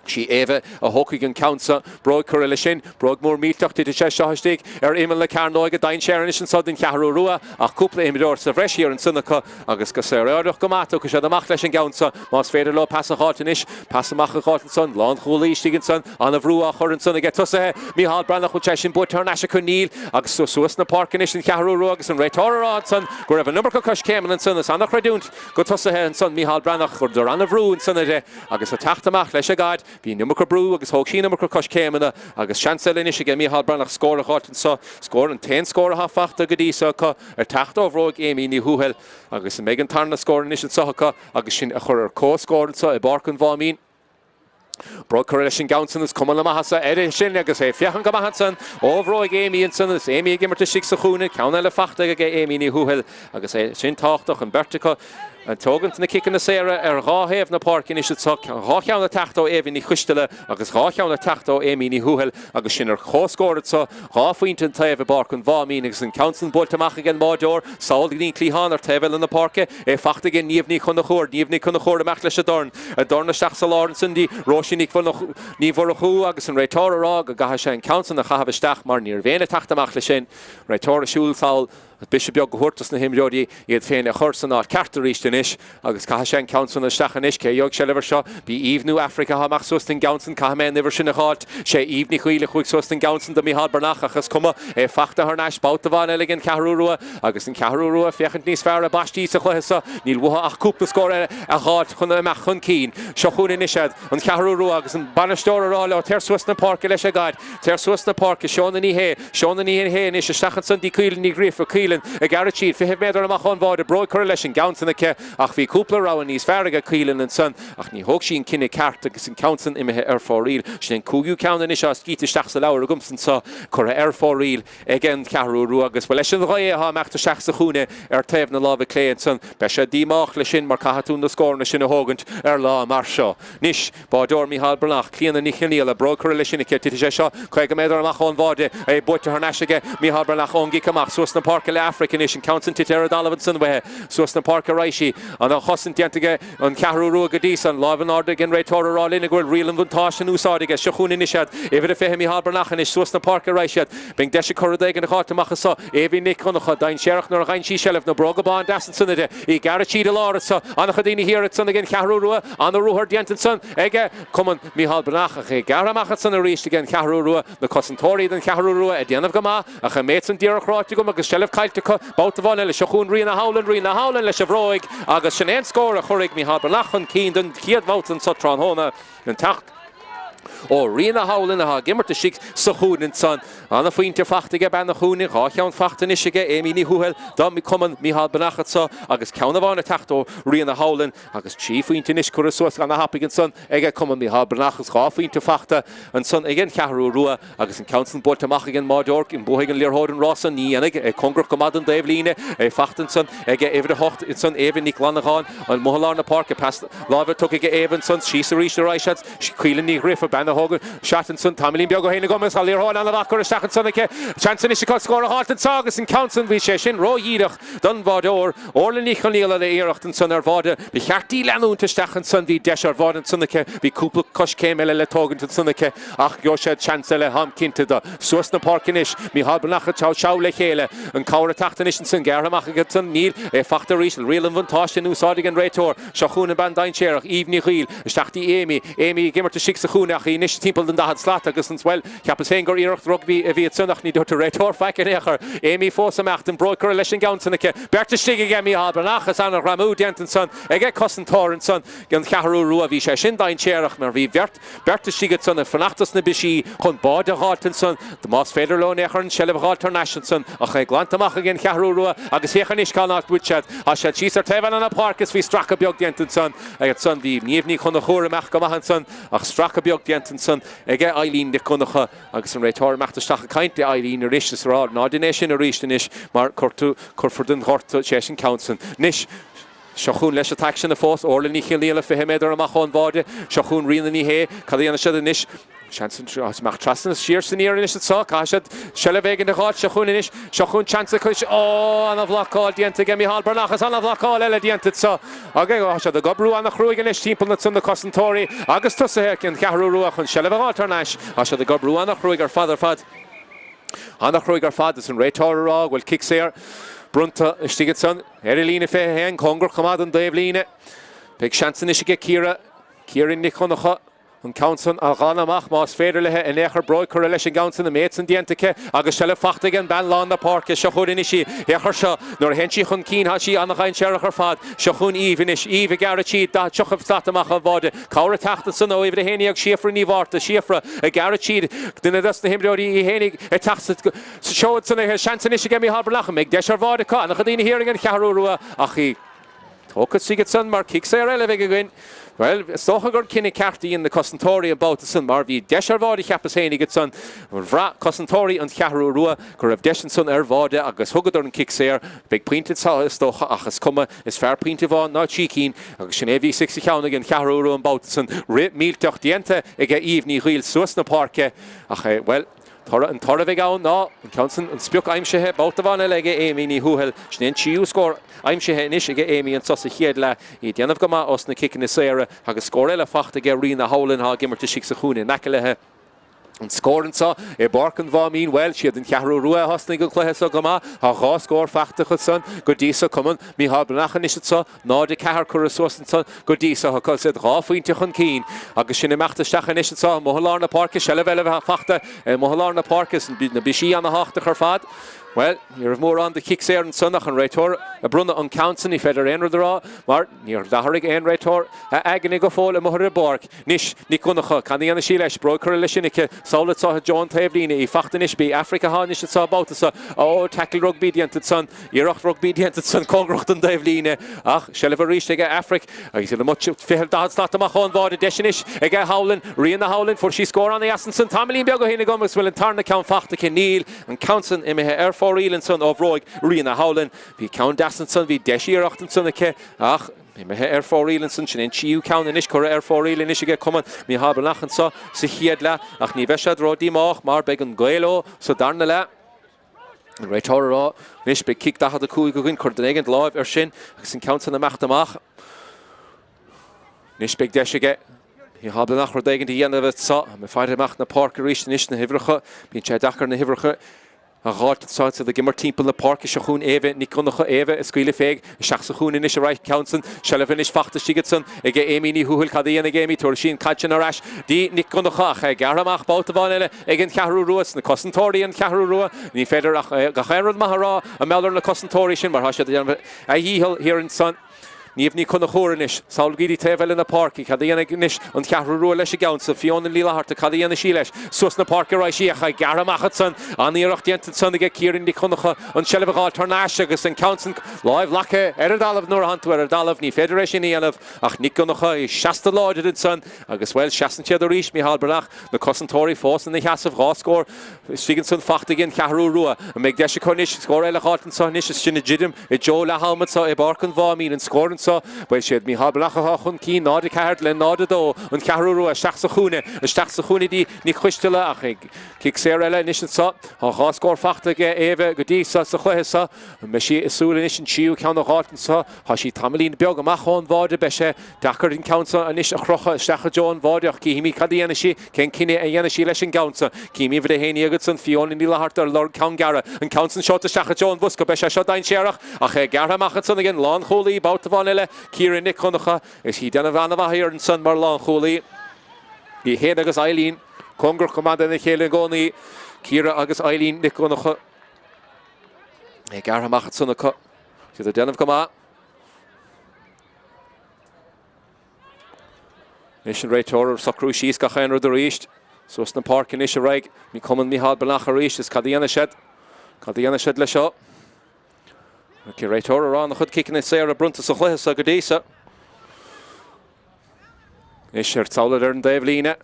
[SPEAKER 1] She Eva a Hokigan Council broke correlation broke more meat to the Shahstig Emil the Carnoga Dine Sharon Sudden Kaharua a couple Emidor Savresh here in Sunnaka Agus Casera Gomato Kusha the Machlash and Gounsa Mas Fader Law Passahotinish Passamach Son Lon Holy Stigenson on the Vrua Horan Son get to say Mihal Branach Cheshin Butter Nasha Kunil Agus Susna Parkinish and Kaharuagus and Raytora Son go have a number of Kush came and Son the Sanach Redunt go to say and Son Mihal Branach or Duran of Ruin Son Agus a Tachtamach Lesha guide Bhí number brew agus hogsí number cosh céimena agus chancel in isige Mihal Branach score a hot and so score and 10 score a half after Gadisa ka tacht overog Amy ni Huhel agus Megan Tarna score in ishin sohaka agus sin a chur co score so a Barkan Mhaimín Broad correlation Gounson is coming to Mahasa Edishin agus Fiachan Gamahatson overall Amy and Son is Amy Gimmer to Shixahuna Kaunella Fachta Amy ni Huhel agus Shin Tochtach and Bertica and Togant na kick in the Sarah Ráhéh na park in ishe tuck Ráchean na tachto Eva ni Chustele agus Ráchean na tachto Amy ni Huhel agus sinner choscored so Ráfuint and Tave Barkan Mhaimín agus in Council Boltamach again Mordor Saul ni Clihan or Tavel in the park facht again Nivni Kunachor Nivni Kunachor the Machlash a Dorna Shachsa Lawrence and the Roshinik for Nivorahu agus and Raytora Rog Gahashan Council na Chahavestach mar near Vena Tachta Machlashin Raytora Shul Saul Bishop Jog Hortus na him Jodi yet fein a horse and Carter reached in ish agus Kahashan Council na Stachanish ke Jog Sheliver Shaw be Eve New Africa ha mach Sustin Gounson Kamen never shin a halt she Eve ni Huile Quick Sustin Gounson the Mihal Branach as come Fachta her Nash Bautavan elegant Kaharua agus in Kaharua Fiachant Nis Fara Bashti Sahosa Nil Wuha a coup the score a halt Huna Machun Keen Shahun in Ishad and Kaharua agus in Banastora all out Tersusna Park Lesha Guide Tersusna Park is shown in he shown in he and Ish Stachanson di Quil ni Griff or Quil a garage fi hef meidir amach on vod a broad correlation Gounson a ke ach vi couple round is Pháirc Quilin and son ach ni hogshin kinne cart agus in Council im for real shin kugu count in is skite stachs lauer gumsen so cor for real again Kaharua agus well leshin roye ha macht stachs khune tevna love clay and son besha di mach leshin mar kahatun the score na shin hogent la marsha nish bador Mihal Branach clean the nichnil a broad correlation ke titisha kwega meidir amach on vod a boit her nashige Mihal Branach ongi kamach Susna Park African nation Council Titera Dalavanson way Susna Park Raishi on a Hossen Tiantige on Kaharua Gadis and Lavan Ordig and Raytora Rollin a real and Vuntash and Usadiga Shahun Nishad if it a Fehemi Halbernach and Susna Park Raishat being Desha Korodeg and Hotamachasa Evi Nikonacha Dine Sherach nor Reinshi Shelf no Brogaban Dasson Sunade E Garachi de Lawrence on a Hadini here at Son again Kaharua on the Ruher Dientenson Ega come on Mihal Branach Garamachatson reached again Kaharua the Cosentori than Kaharua at the end of Gama a Hametz and Deeracrot to go make a Shelf Kite to Bautavan le Shahun Rina Howland le Shavroig agus Shannon score a Chorig Mihal Branach and Keen den Kiad Vouten Sotran Hona and Tach O Rina Howland ha gimmer to Shik Sahun and son on the Fuinte Fachtige ban the Huni Rachian Fachtenishige Amy ni Huhel Dom Common Mihal Branach so agus Kaunavan Tachto Rina Howland agus Chief Fuintinish Kurusos on the Happy and son Ega Common Mihal Branach's Rafuinte Fachta and son again Kaharua agus in Council Boltamach again Mordork in Bohigan Learhoden Ross and Ni and a Congress Commandant Daveline a Fachten son Ega Ever the Hocht in son Evan Nick Lanahan and Mohalana Park a past Lava took Ega Evan son she's a reach the right shots Quilin ni Griff ban Hogan Shattenson Tamilin Biogo Hena Gomez Halir Hall on the back or Stachanson Chanson Ishikot score a heart and Sagas in Council Vishin Ro Yidach Dunvador Orlin Nicholila the Erachten Son Arvada the Harti Lanun to Stachanson the Desher Vaden Sunneke the Kupel Kosh came Ele Togan to Sunneke Ach Yosha Chancellor Hamkin to the Susna Parkinish Mihal Branach Chow Chow Lechele and Kaura Tachtanish and Garamachagaton Neil a Factor Rachel Real Inventosh and Usadig and Raytor Shahun and Bandine Cherach Eve Nichil Stachti Amy Gimmer to Shixahuna ach í níos timp den dahad slat agus an swell ceapas hen gur iirecht rugby a bhí sunnach ní dúirtar réitor feice éair éimi fósamecht an broicur leis an gaansanna ce berta stige ge mí Mhalbranach as an ramú dentan son ag cosantóir an son gan chearú rua bhí sé sin dain téireach mar bhí berta stige son a fanachtas na bisí chun bád a hátan son de más féidir lón éair an sellh hátar nation son a ché glantamach a gin chearú rua agus héchan is cánacht buitsead a sé tíar tehan an a parkas bhí stracha beag dentan son ag son bhí níomhní chun na chóraach go maihan son ach stracha beag dentan son ag Eileen de chunacha agus an réitor meachtasteach caiinte Eileen a ristas rá ná duné sin a rístanis mar chufor den horta sé sin council nis Seachún leis a tax sin a fós orla ní chéile fi méidir amach chun báide seachún rianna ní hé cadíanana si níis Chanson meach trasna siar san íar inis atá caiisiad sele bhégan de gáid seachún inis seachún chansa chuis an a bhlaáil dianta ge Mhalbranach as an a bhlaáil eile dianta sa agus se a gobrú anna chrúig inis timp na sunna cosantóirí agus tusa cin cearú ruach chun sele bháiltar neis a se a gobrú anna chrúig ar fad anna chrúig ar fad is an réitárá bhfuil kick séar Brunta istigad son lína fé hen congur chumad an Dave líne beag chansan is ge Ciara ní chunacha an council a ganamach más féidir lethe in éair broicur leis an gaansan na méidsan diantacha agus sele fachta an ben lá na parca seachún inis éair seo nuair hentí chun cín ha sí annach ein searach ar fad seachún íhanis íh garachí da tuchah statamach a bháde cáir tachta san óibh a héanaag siafra ní bharta siafra a garachíd duna dus na himreorí i héananig a tachsa seoid sanna seansan is ge Mhalbranach meag deis ar bháde cá nach a dtíine héaring an chearú rua ach í tócad sigad san mar kick sé eile bheith goin Well, stocha gur cinnig ceartaí in na cosantóirí about san mar bhí deis ar bhád i cheapas héananig san bhrá cosantóirí an chearú rua gur raibh deis san ar bháde agus thugad an kick séir beag pointed stocha achas cuma is fear pointe bháin ná tícín agus sin éhí 60 cheannig an chearú rua an about san rip mílteach dianta ag íomhní chuil suas na parce ach well an torra bheith gáin ná an council an spiuch aimsethe báta bhána le éimi ní húhel snéan tíú scór aimsethe inis ag éimi an sosa chiad le í déanamh go má os na kicin na séire agus scór eile fachta ge rina howlin ha gimmarta sig sa chúna nacelethe an scóransa barcan Mhaimín well siad an cearú rua hosna go chluithe go má ha gá scór fachta chu san go dísa cuman Mhalbranach is sa ná de cehar chu sosan san go dísa ha cos siad ráfuinte chun cín agus sinna meachtasteach is sa Mohallar na parca sele bheile fachta Mohallar na parcas na bisí an na háta chu fad Well, you're more on the kicks there and sunnach an réitor a brunna an council I féidir éonra rá mar níor dathraigh éon réitor a agani go fóil a mothir Pháirc níos ní cunacha caníanana sí leis broicur leis sinnice saola tá John Tablína I fachtanis bí Africa hánis sa báta sa ó tackle rugby dianta san iirecht rugby dianta san congracht an Tablína ach sele bh ríiste ag Afric agus le much fihil dahad amach an bhád a deisinis ag howlin rianna howlin for sí scór an asan san tamlín beag go héna gomas bhfuil an tarna count fachta cin níl an council imethe Fáirc son of roig rianna howlin bhí count dasan son bhí deisiíreachtan sanna ce ach imethe Fáirc son sin tíú count inis chur Fáirc inis ige cuman Mhalbranach sa chiad le ach ní bheisiad rodí mách mar beag an gaeló sa darna le an réitórá nis be kick dachad a cúig go gin chur den éigent láimh ar sin agus an count san amachtamach nis beag deisiige Mhalbranach ru éigent I dhéanamh sa me fáidir amach na Pháirc a ríiste níos na hifrecha bín sé dachar na hifrecha a gáit sáte a gimar timp na Pháirc is chún éve ní chunacha éve is scuile féig seach sa chún inis a right council sele bhínis fachta sigad san ag éimi ní húhil cadíana géimi tuair sin cadjan arás dí ní chunacha a garamach báta bháin eile ag an cearú ruas na cosantóirí an cearú rua ní féidir ga chéirad maithrá a mellar na cosantóirí sin mar hasise a dhíhil hir an san Níomh ní chuna chóranis, Saul gídí tevel na Pháirc, cadíana gnis an cearú rua leis a gaun sa fiona lílaharta cadíana sí leis, sus na Pháirc ra síocha garamachchat san, aníocht dianta san ige círin ní chunacha an selebháil tarnáis agus an council live lacha dalamh nuair hantu dalamh ní Federation íanamh ach ní chunacha I 60 láidir san agus well 60 a ríis Mhalbranach na cosantóirí fós na cheasamh gáscór sigan san fachta gin cearú rua a meag deise chunis scór eile hátan sa níos sinna jidim I Joe le halmat sa I barcan Mhaimín an scóran so weil siad Mhalbranach a chun cí nád ceart le nád dó an cearú rua seach sa chúne dí ní chuisteile ach kick sé eile níos sa a gáscór fachta ge éve go dtí sa chluithe sa me sí isúla níos an tíú ceann na gátan sa ha sí tamlín beag amach chun bháide be sé dachar an council a níos a chrocha stecha John bháideach cíimi cadíana sí cén cinine a dhéana sí leis an gaunsa cíimi bhd a héine agad san fiona ní lehart ar Lord Count Gara an council seo a stecha John Busco be sé seo dain séireach a ché garamachchat san gin lán cholaí báta bháin eile Ciaran Nick chunacha is hí denna bhana bhaíar an san mar lán cholaí Ní héad agus Eileen, Congur commanda na chéile gcónaí, Ciara agus Eileen nic gcónacha. Gar amachchat sanna co. Sydd y denaf goma. Nis yn reitor socrw sys gach ein rwyd yr eist. So os na parc yn eisiau rhaid, mi common mi had benach yr eist, ys cadiana shed. Cadiana shed le sio. Ac i reitor ar an, chud cicin y seir a bruntas o chlyhus a gydaisa. Nis yr tawlad ar yn deflina.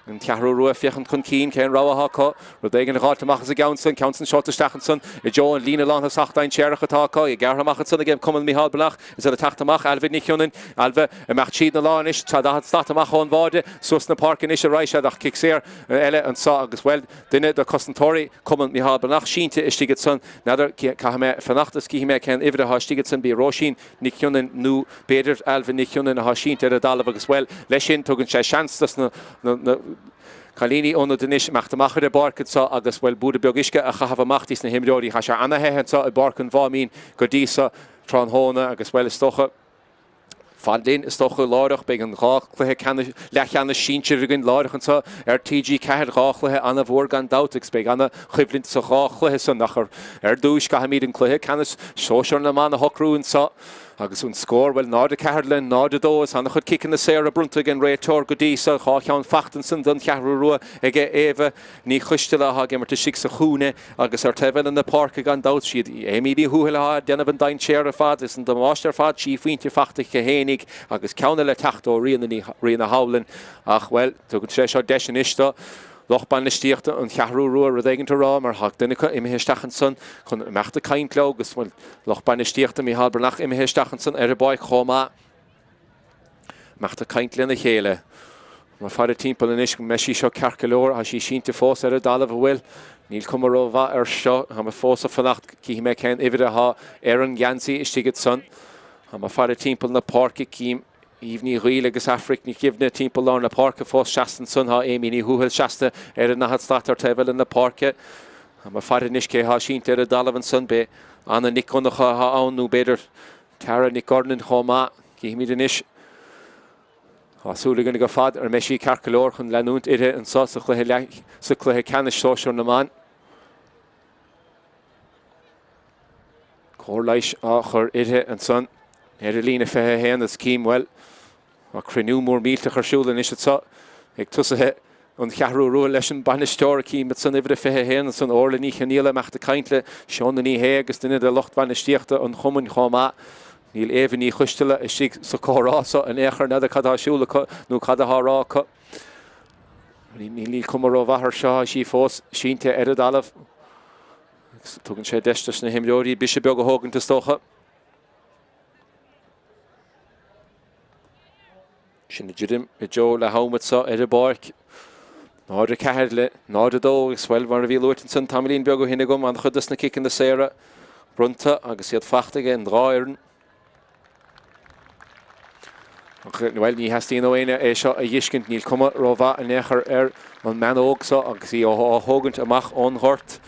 [SPEAKER 1] Yn tiarw rwy'n fiach yn chwn cyn, cael rawa ha co. Rwy'n deg yn y gart amachas y gawnson, cawnson shot y stachanson. I jo yn lina lan hys achdain cherach y ta co. I gar amachasson y gem common mi had benach. Is ar y tacht amach, alfyd nichionin. Alfa y mach chyd na lan ish. Ta dahad stat amach o'n fade. Sos na parc yn eisiau reisad ach cic seir. Ele yn sa agus wel. Dyna da costantori common mi had benach. Siente is stigit son. Nadar cahame fanachtas cihime ken ifra ha stigit son bi roshin. Nichionin nu beder alfa nichionin ha siente er dalaf agus wel. Leshin togen se chans das na Kalini ono dinish macht macher de barket so agus wel bude biogiske a hafa macht is na himdori hasha ana he so a barken Mhaimín godisa tron hona agus wel stoche Fandin is toch larig bij een raaklige kan leg aan de schientje begin larig en zo TG kaher raaklige aan de voorgaan dout bij aan de geblind zo raaklige zo nacher douche kan met een klige kan is zo schon de man hokru en zo agus een score wel na de kaherlen na de doos aan de goed kicken de Sarah Bruntig en Reitor Godisa ga gaan Fachtensen dan Carro ege even niet gustele ha gemer te schikse groene agus tevel in de park gaan dout schiet die hoe ha den van dein chair faat is de master faat chief wintje fachtig gehenig agus kaunele tachto rina haulen ach wel to kun se deschen is da Lochban is stierte en Carro rodegen te ra maar hak den im Stachenson kon machte kein klaugus wel Lochban is stierte mi halber nach im Stachenson boy khoma machte kein kleine hele maar vader timpel en is messi scho kerkelor as she shin te fos dalve wel Níl Comarova seo ha me fós a fannacht ki me ken iwwer ha Aaron Yancy is stiget son ha ma fader timpel na parke kim Even real agus Afric ni givne timpel on na parke fós shasten son ha Amy ni huhel shaste na hat starter tevel in na parke ha ma fader niske ha shin te dalven son be an nik on ha on nu beter Tara Nick Gordon homa ki mi den is ha sule gonna go fad meshi karkelor hun lanunt ide en so chle canis so na man Corleish achor ide en son Line fe hen das scheme well a crenu more meal to Schulen is so ik tusse he und Carro Roleschen banistor ki met son iwre fe hen son orle ni geniele macht de keintle schon ni heges in de locht van stierte und kommen khoma Níl even ní chustele is sig so corasa an echer na de cada Schule nu cada hara ko Níl Comarova har sha shi fos shinte dalaf tugen sé destas na himlori bishop go hogen te stocha Sin judim jo la haumet so bark ná de caherle ná de dó swel war vi Lutenson Tamlin bego hinnegum an chudas na kicken de Sarah Brunta agus siad fachtige en drairen Well ní hastíí óine é seo a dhiiscint níl cuma róha a nechar an man ógsa agus í ó thugant amach ónhort.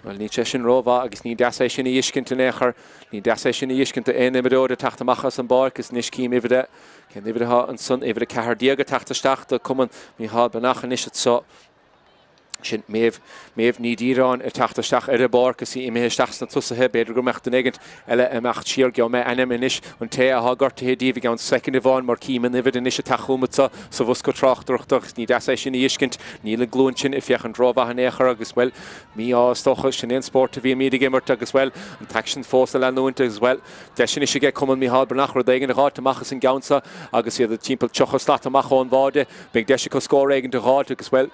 [SPEAKER 1] Well ní te sin róha agus ní deasa sin i dhiiscint a nechar, ní deasa sin i dhiiscint a éimimiúda tacht amachchas an barc is níos cím ifide, cén ifide ha an sun ifide cehar diaga tachtasteachta cuman ní há benach an isad so. Sin méh ní dírán tachtasteach barc is í imithe stachs na tusathe beidir go mecht den eigent eile amach tíir go me anim inis an té a gartathe díomh gan second bháin mar címan ifid in isise tachúmata sa bhus go Tráchtaire ní deasa sin i dhiiscint ní le glúin sin i fiach an dróbha an échar agus well mí stocha sin in Spórt a bhí míad gimmart agus well an taxin fósa le nuanta agus well de sin is ge cuman mí halbernach ru deigen rát amachchas an gawnsa agus iad a timppel tuchas slat amach ón bháde beag de go scór eigen de rát agus well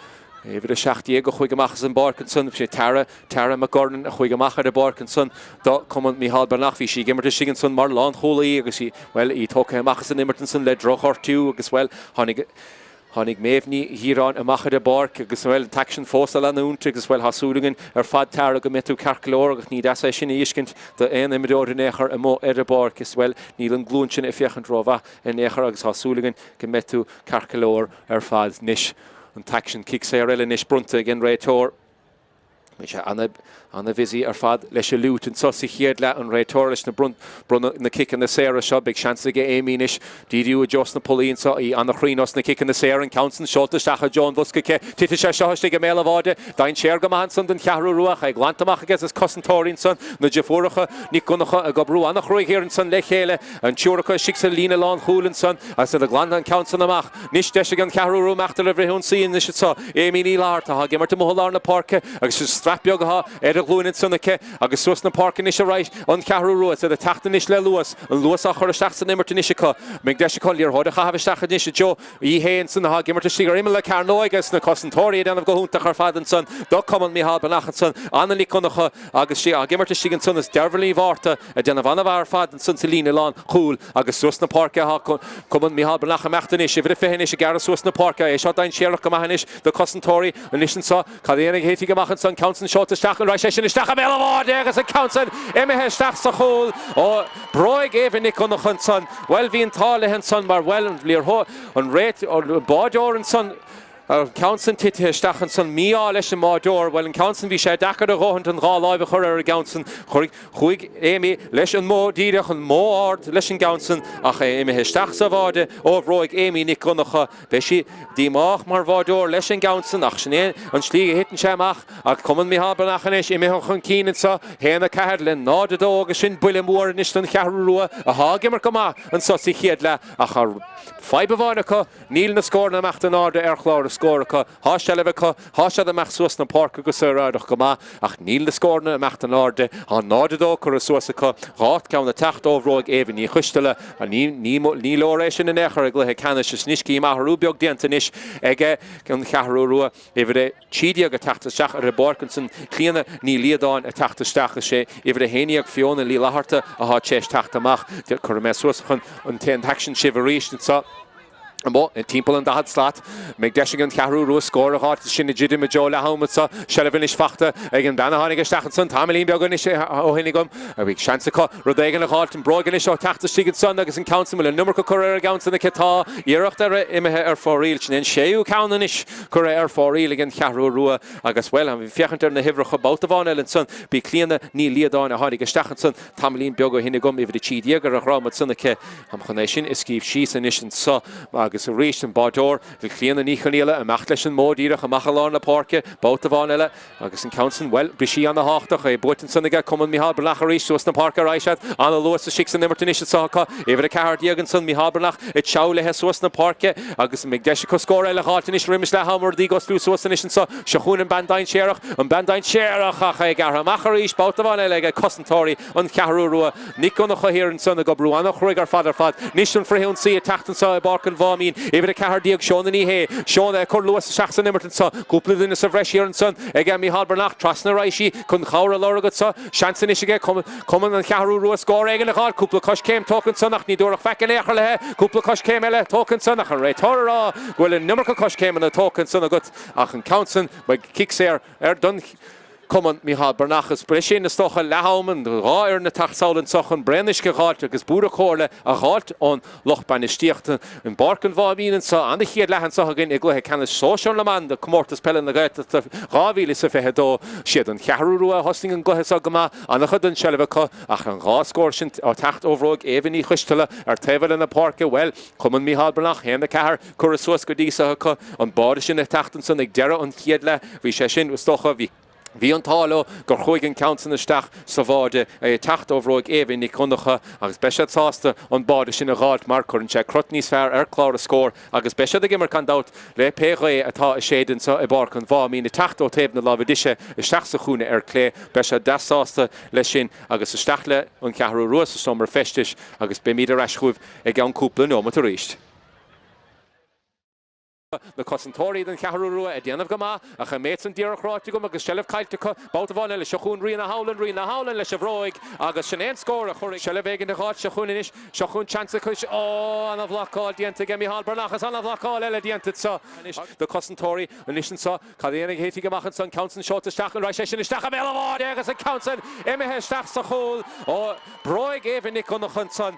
[SPEAKER 1] Even de 16 go chuig amachchas an barcan son sé Tara McGordon a chuig amach ar a barcan son da cuman mí halbernach hí si gimmart sigin son mar lán cholaí agus well í tócha amachchas an immertan son le drochortú agus well hánig méhní hírán amach ar a barc agus well taxin fósal an únta agus well hasúlingen fad Tara go metú carcolór agus ní deasa sin íiscint de ein imimeóir in échar a mó ar a barc is well níl an glún sin i fiochan dróbha in échar agus hasúlingen go metú carcolór fad níis an taxin kick sé eile níos brunta gin Reitor Mis anna visi fad leis a lút an sosi chéad le an réitoris na brun na kick na Sarah seo big chance ge éiminis díú a Jos na Polín so í anna chrínos na kick na Sarah an Council shota stacha John Vuske ke titi se sehoiste ge méle vade dain sér go man son den chearú ruach ag glantamach ges as Cosentorin son na Jeforacha ní gunnacha a gobrú anna chroig hier an son le chéile an Turacha six lína lán chúlen son as a glan an Council amach nis de an chearú ru machtar a bhrehún sín is so éiminí láta ha gemar molar na parke agus strapbeag ha glúin sunnake agus sus na parkin is right an cearú ruas a tatan is le luas an luas a chur seach san immer tunisika meg de collier hod a ha seach is jo í héin san ha gimmer sigar imle carnoigus na Cosentorí den of gohunta char fadan son do common mi ha benachan son anali konnacha agus si a gimmer sigan son is derverlí varta a den of anvar fadan son selina lan cool agus sus na parke ha common mi ha benacha mechtan is if fehin is gar sus na parke e shot ein sherlock gemahan is the Cosentorí an is so kadénig heiti gemachen son Council shot the stachel right session is stachel melaward agus a Council he stach sa hol o broig even nik on the son well vi tale hen son mar well lir ho on rate or bodor and son Council tit stachen son mia leis mádor well an Council vi sé dakar a rohant an rá live chur Council chuig émi leis an mó díach an móard leis an Council ach éimi he stach sa vade ó roig émi nik gonnacha beisi díach mar vádor leis an Council ach sné an slíige hitten séach ach kommen mi ha benachis imi chun kín sa héna cairlen nád agus sin buile mór is an chearú a ha gimmer goma an so si chiad le ach Feibevánacha níl na scór na meachta náda chlár a scóracha háisteilehcha háistead amach suas na park agus ráideach go má ach níl na scór na meachta náda há nádadó chur a suasacha rát ceann na techt óhróig éhan ní chuisteile a ní lóréis sin na nechar a gluthe canis is níoscí maithú beag déanta níos ige an chearú rua ifir é tíide a teachtasteach ar a barcan san clíana ní líadáin a teachtasteach sé ifir a héanaíag fiona lí leharta a há tééis teachtamach chur mé suasachan an ten action sivaríist sa Mo in timppel an dahad slat meg deisigan cearú ru scór a hart sinna jidim a Joe le hamatsa selvin is fachta ag an banna hánig stachan tamlín began is ó hinnigum a bhíh seansacha rodégan a hart an brogan is ó teachta sigad son agus an council le nummer chur a gaanta na ketá íirecht ar imethe ar fóríil sin séú canan is chur ar fóríil an chearú rua agus well an bhí fiochantar na hifracha boutáin eile son bí clíanana ní líadáin a hánig stachan son tamlín beag ó hinnigum ifir tídíagar a rámat sanna ce am chonéis sin is cíh sí san is an sa agus a réist an bádor le clíanana níchanéile a meach leis an módíireach a machán na parke boutáin eile agus an Council well brisí an na háach é butin sannaige cuman mí habrnach a rééis suas na parke ráisiad an luas a si an nimmertanis sácha éhar a cehardíagan san mí habrnach i teá lethe suas na parke agus mé deisi go scóir eile hátanis riimiis le hamar dí go slú suas san sa seún an bandain séireach a ché gar amach a rééis boutáin eile ag Cosentorí an cearú rua ní gona chuhéir an sanna go brúánach chuig ar fad níos an friún sí a teachtan sa barcan bhámín Even a cehardíag seánna ní hé seánna chur luas seachsan nimmertan sa cúpla duine sa bhreisiar an son ag mi halbernach trasna raisi chun chára lágad sa seansan is ige cuman an chearú ruas scór aigen nach cúpla cos céim tócan sannach ní dúach feice léchar lethe cúpla cos céim eile tócan sannach an réitórá bhfuil an nummercha cos céim an tócan sanna gut ach an Council ba kick sé ar dun Common Mihal Bernachas Brishin na stocha lehaman rá ar na tachsálan sochan brennis geráilt agus búra chóirle a ráilt ón loch bainisteachta an barcan bháimín sa anna chiad lehan sachagin i gluthe canas sóisiún leman de Comórtas Peile na gaita ráhíle sa fehedó siad an chearú a hosting an gluthe sagama anna chud an selvacha ach an ráscóir sin á techt óhróg éhaní chuistele ar tefel in na parke well Common Mihal Bernach héna cehar chur a suas go dísacha an báda sin na teachtan san ag deire an chiad le bhí sé sin stocha bhí Bhí an tála gur chuig an Council isteach sa bháide é techt óhróig éhín ní chunacha agus beisiad sásta an báda sin a ráid mar chun sé crut níos fearr ar chlár a scór agus beisiad a gimar candát le péré atá a sédan sa i bar an bhámín na techt ó taobh na lábhadiise isteach sa chúna ar clé beisiad desásta lei sin agus isteach le an cearú ruas sa somar festis agus be míad a reischuibh ag an cúpla nómat a ríist. Na Cosentorí den chearú rua a déanamh go má a cha méid an díarachráte go agus sellh caiilte boutáin le seún rionna hálan leis a bhróig agus sin éon scór a chuir se le bhégan na gáid seúnis seún chance chuis ó anna bhlaáil dianta ge Mihal Bernachas anna bhlaáil eile dianta sa do Cosentorí an is sa cadéananig héti goachchan san Council seota stachel ra sé sin isteach meháide agus an Council imethe steach sa chóil ó broig éhan nic chun chun san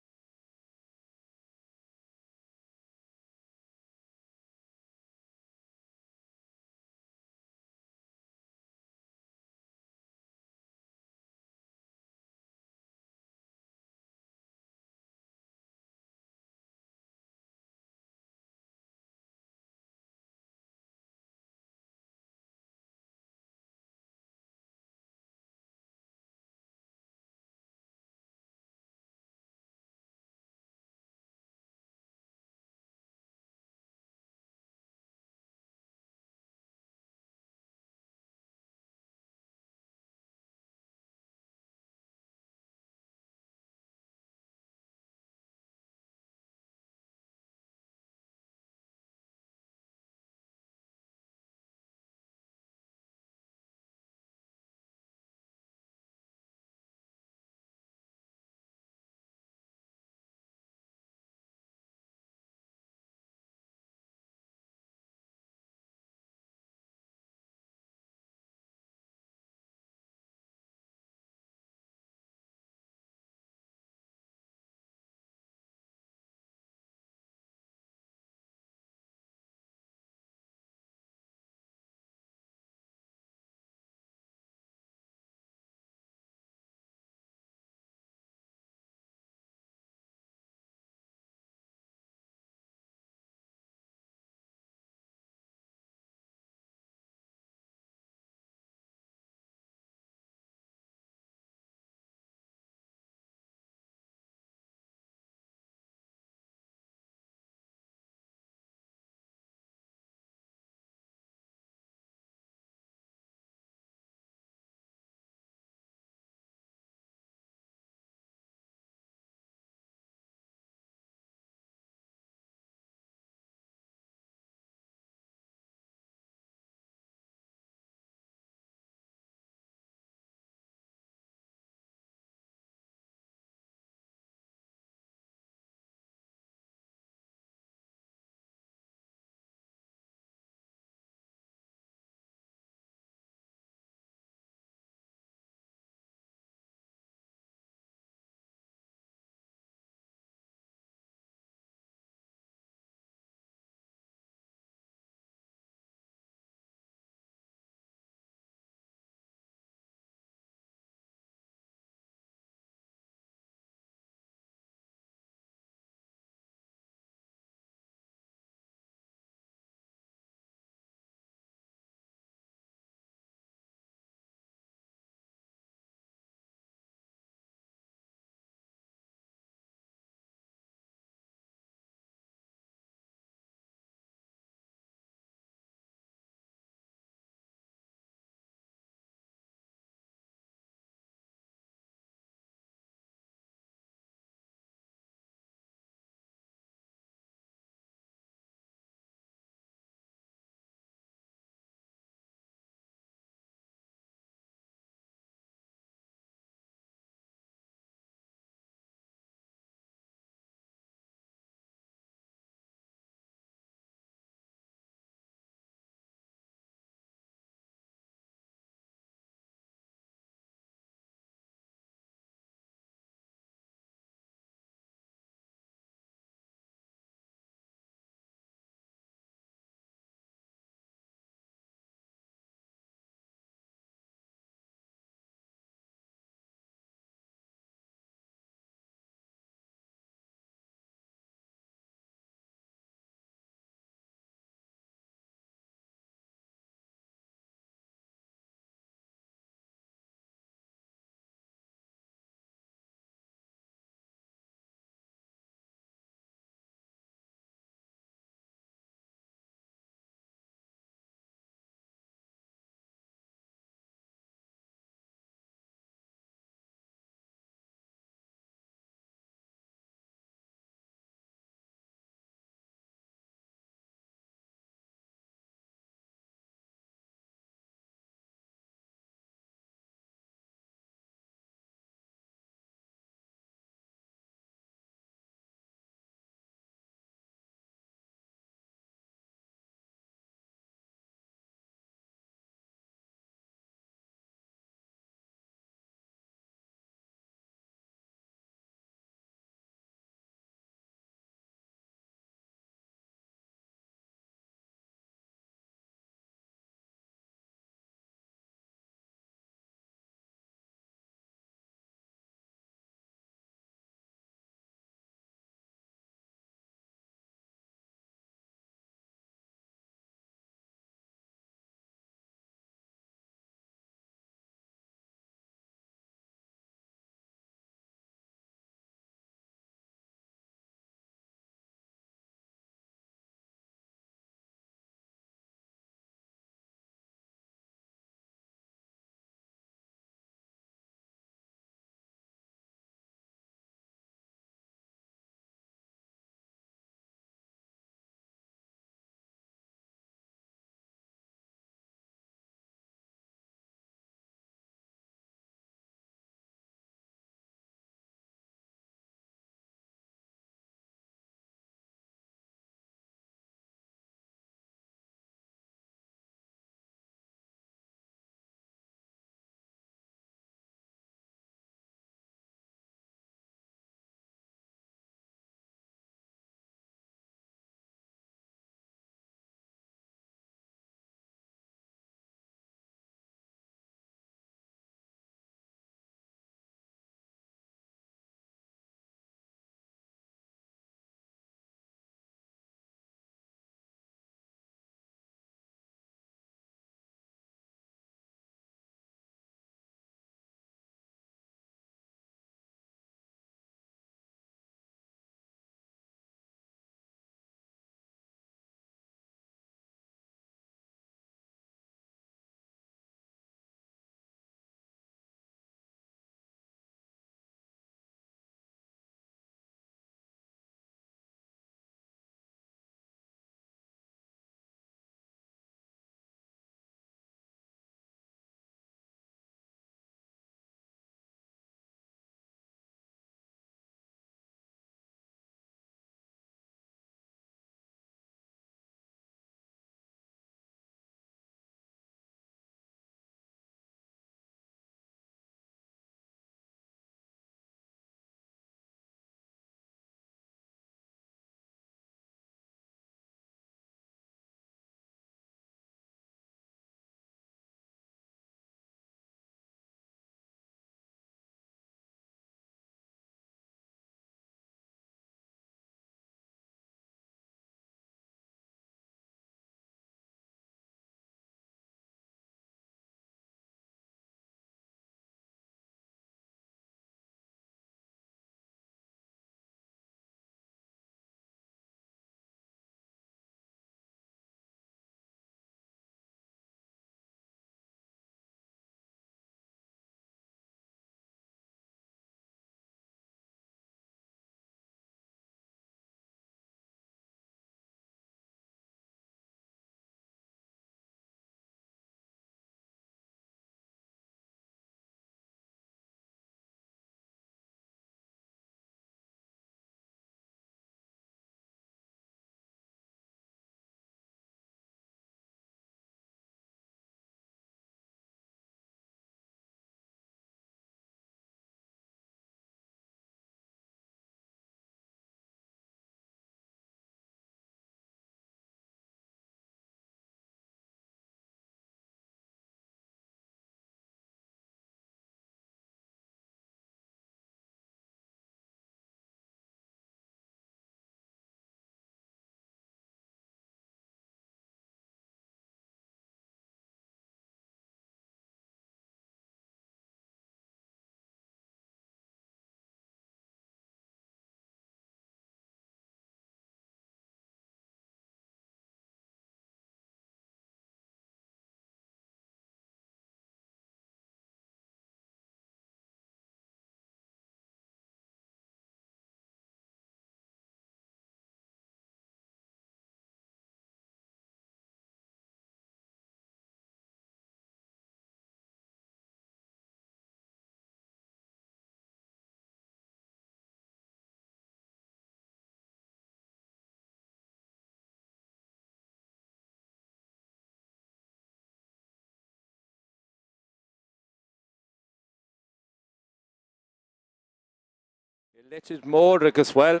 [SPEAKER 1] Leitir Móir agus well.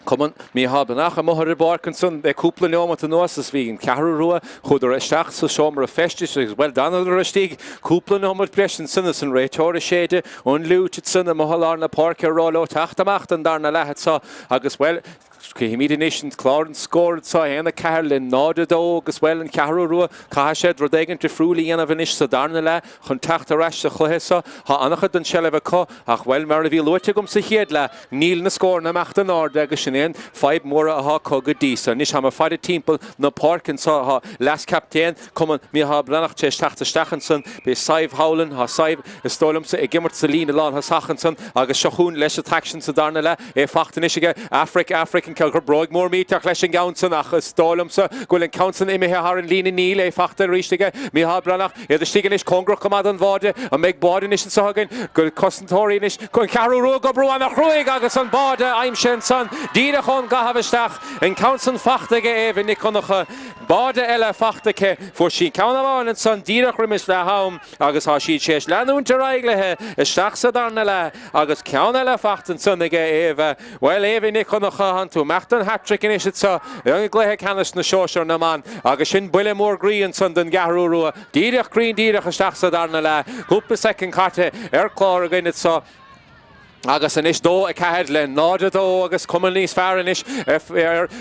[SPEAKER 1] Comon, mi Domhnach a Móir Barkinson, de cúpla neomad a nósas vín ceathrú rua, chuidir isteach sa seomar a festis, agus well danadar a stíg, cúpla neomad bresin sinna san réiteóir a séide, ón lútid sinna mohalar na Pháirc ar róló tachtamach an darna lehat sa, agus well, Mhaimín nation Clarence scored sa hena Carolyn náda dó agus well an ceathrú rua caised rodégan te frúlí ana bhanis sa darna le chun Tráchtaire sa chluhesa ha anachad an selleh co ach well mar a bhí luitigum sa chéad le níl na scór na meachta náda agus sin éon 5 móra a ha cogad dísa nis ha ma fada timppel na Pháirc sa ha las captain cuman mi ha Domhnach te Tráchtaire Stachanson be Saibh Howland ha Saibh is stolum sa gimmert sa lína lán ha Sachanson agus seachún leis a traction sa darna le fachtan isige African gur broig mór mítach leis an gaunsan ach stálamsa goil an counsan imithe har an lína níl fachta rístige mi ha Domhnach iad a stigan is congrach gomad an báde a meid báde is an sagan goil cosantóí is goil ceathrú rua go brú an chruig agus an báde aimsin san díra chun gahabhaisteach an counsan fachtaige éh nic chunacha báde eile fachtaige fuair sí ceannaháin an san díra rimis le ham agus há siad séis leanúnta raiglethe isteach sa darna le agus ceanna le fachtan sannaige éh well éh nic chunacha han tú meachtan hat-trick in is it sa young Cluiche Ceannais na Sóisir na man agus sin buile mór gríon san den ceathrú rua díreach grín díreach isteach sa darna le cúpla second carte chlár a gine sa agus an is dó a cead le náda dó agus cuman níos fearan is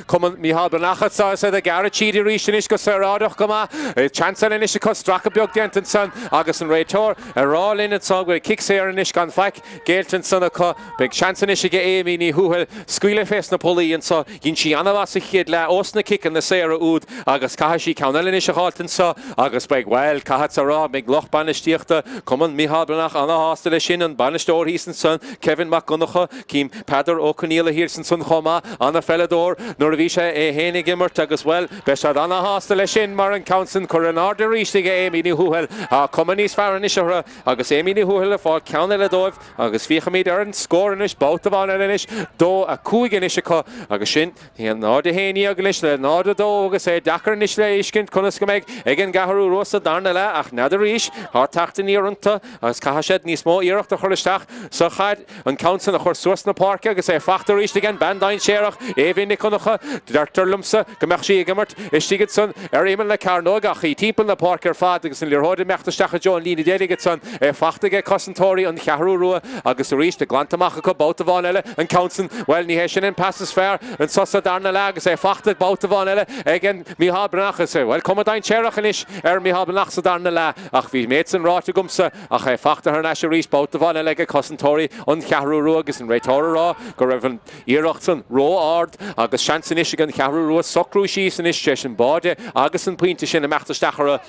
[SPEAKER 1] cuman mi Domhnach sa a gara tíí rísin is go sarádach go má chansan in is go stracha beag dentan san agus an réiteóir a rálinn sa go kick sé an is gan feic Gaeltan sanna co beag chansan is go éimi ní thuhfuil scuile fés na polí an sa gin si anhha sa chiad le os na kick an na séra úd agus cai sí ceannailin is a háiltan sa agus beag well caihat sa rá beag loch banistíochta cuman mi Domhnach anna hásta le sin an banistóir hísan san Kevin Mac gunnacha cím Peadar ó Coníla Hirsan san chomá anna felladór nuair a bhí sé hénig gimmert agus well beis anna hásta le sin mar an counsan chur an áda rístige éimi ní thuhil a cuman níos fearan is agus éimi ní thuhil a fáil ceanna le dóibh agus fiochamíd ar an scóran is báta bháin is dó a cúigan is acu agus sin hí an náda héine agus leis le náda dó agus dachar is le iscint chunas go méid ag an gathú rosa darna le ach nada ríis há tachta níoranta agus caiisiad níos mó íireachta chuiristeach sa chaid an counsan a chur suas na Pháirc agus fachtar ríist igen bandain séireach éhín nic chunacha d'artarlumsa go meach sí gimmert is tígad san éimen le carnóg ach í timppel na Pháirc ar fad agus an liorthóide meachtasteach a John lína déigad san fachtaige cosantóirí an cheathrú rua agus a ríist a glantamach go báta bháin eile an counsan well ní hééis sin in passes fair an sosa darna le agus fachta báta bháin eile igen mi Domhnach well comadain séireach an is mi Domhnach sa darna le ach bhí méid san ráte gumsa ach fachta ar neis a ríist báta bháin eile go cosantóirí an cheathrú rua agus an réiteóir rá go raibh an íireacht san ró ard agus seansan is an ceathrú rua socrú síos an is sé an báde agus an puinte sin a meachtasteachara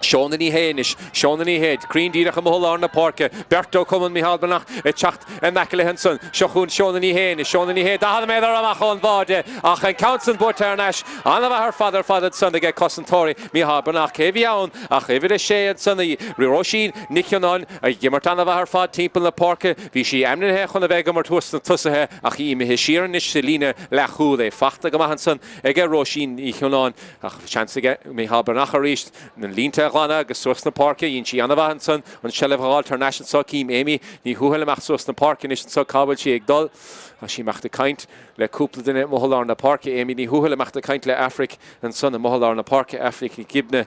[SPEAKER 1] Sean ní héis, Sean ní héad, Crín díach am hólar na Pháirce, Berto cuman mi Domhnach techt an necile henson, Seachún Sean ní héis, Sean ní héad, a méad amach an báde, ach an counsan bútar neis, anna bheit ar fadad san ag cosantóirí, mi Domhnach céhí ann, ach éhid a sé an sanna riróisín, Niccionán, a gimmart anna bheit ar fad timppel na Pháirce, bhí sí emnithe chun a bheith mar tuas na tusathe, ach í mi síran is sé lína le chúd fachta go maithan san ag róisín Niccionán, ach seansaige mi Domhnach a ríist, na línta Glana agus suas na Pháirce ín si anna bhain san an sellh áiltar neis sa cím éimi ní thuhfuil amach suas na Pháirce is sa cabhail sí ag dul a sí meachta caint le cúpla duine mohalar na Pháirce éimi ní thuhfuil amachta caint le Afric an san na mohalar na Pháirce Afric í gibne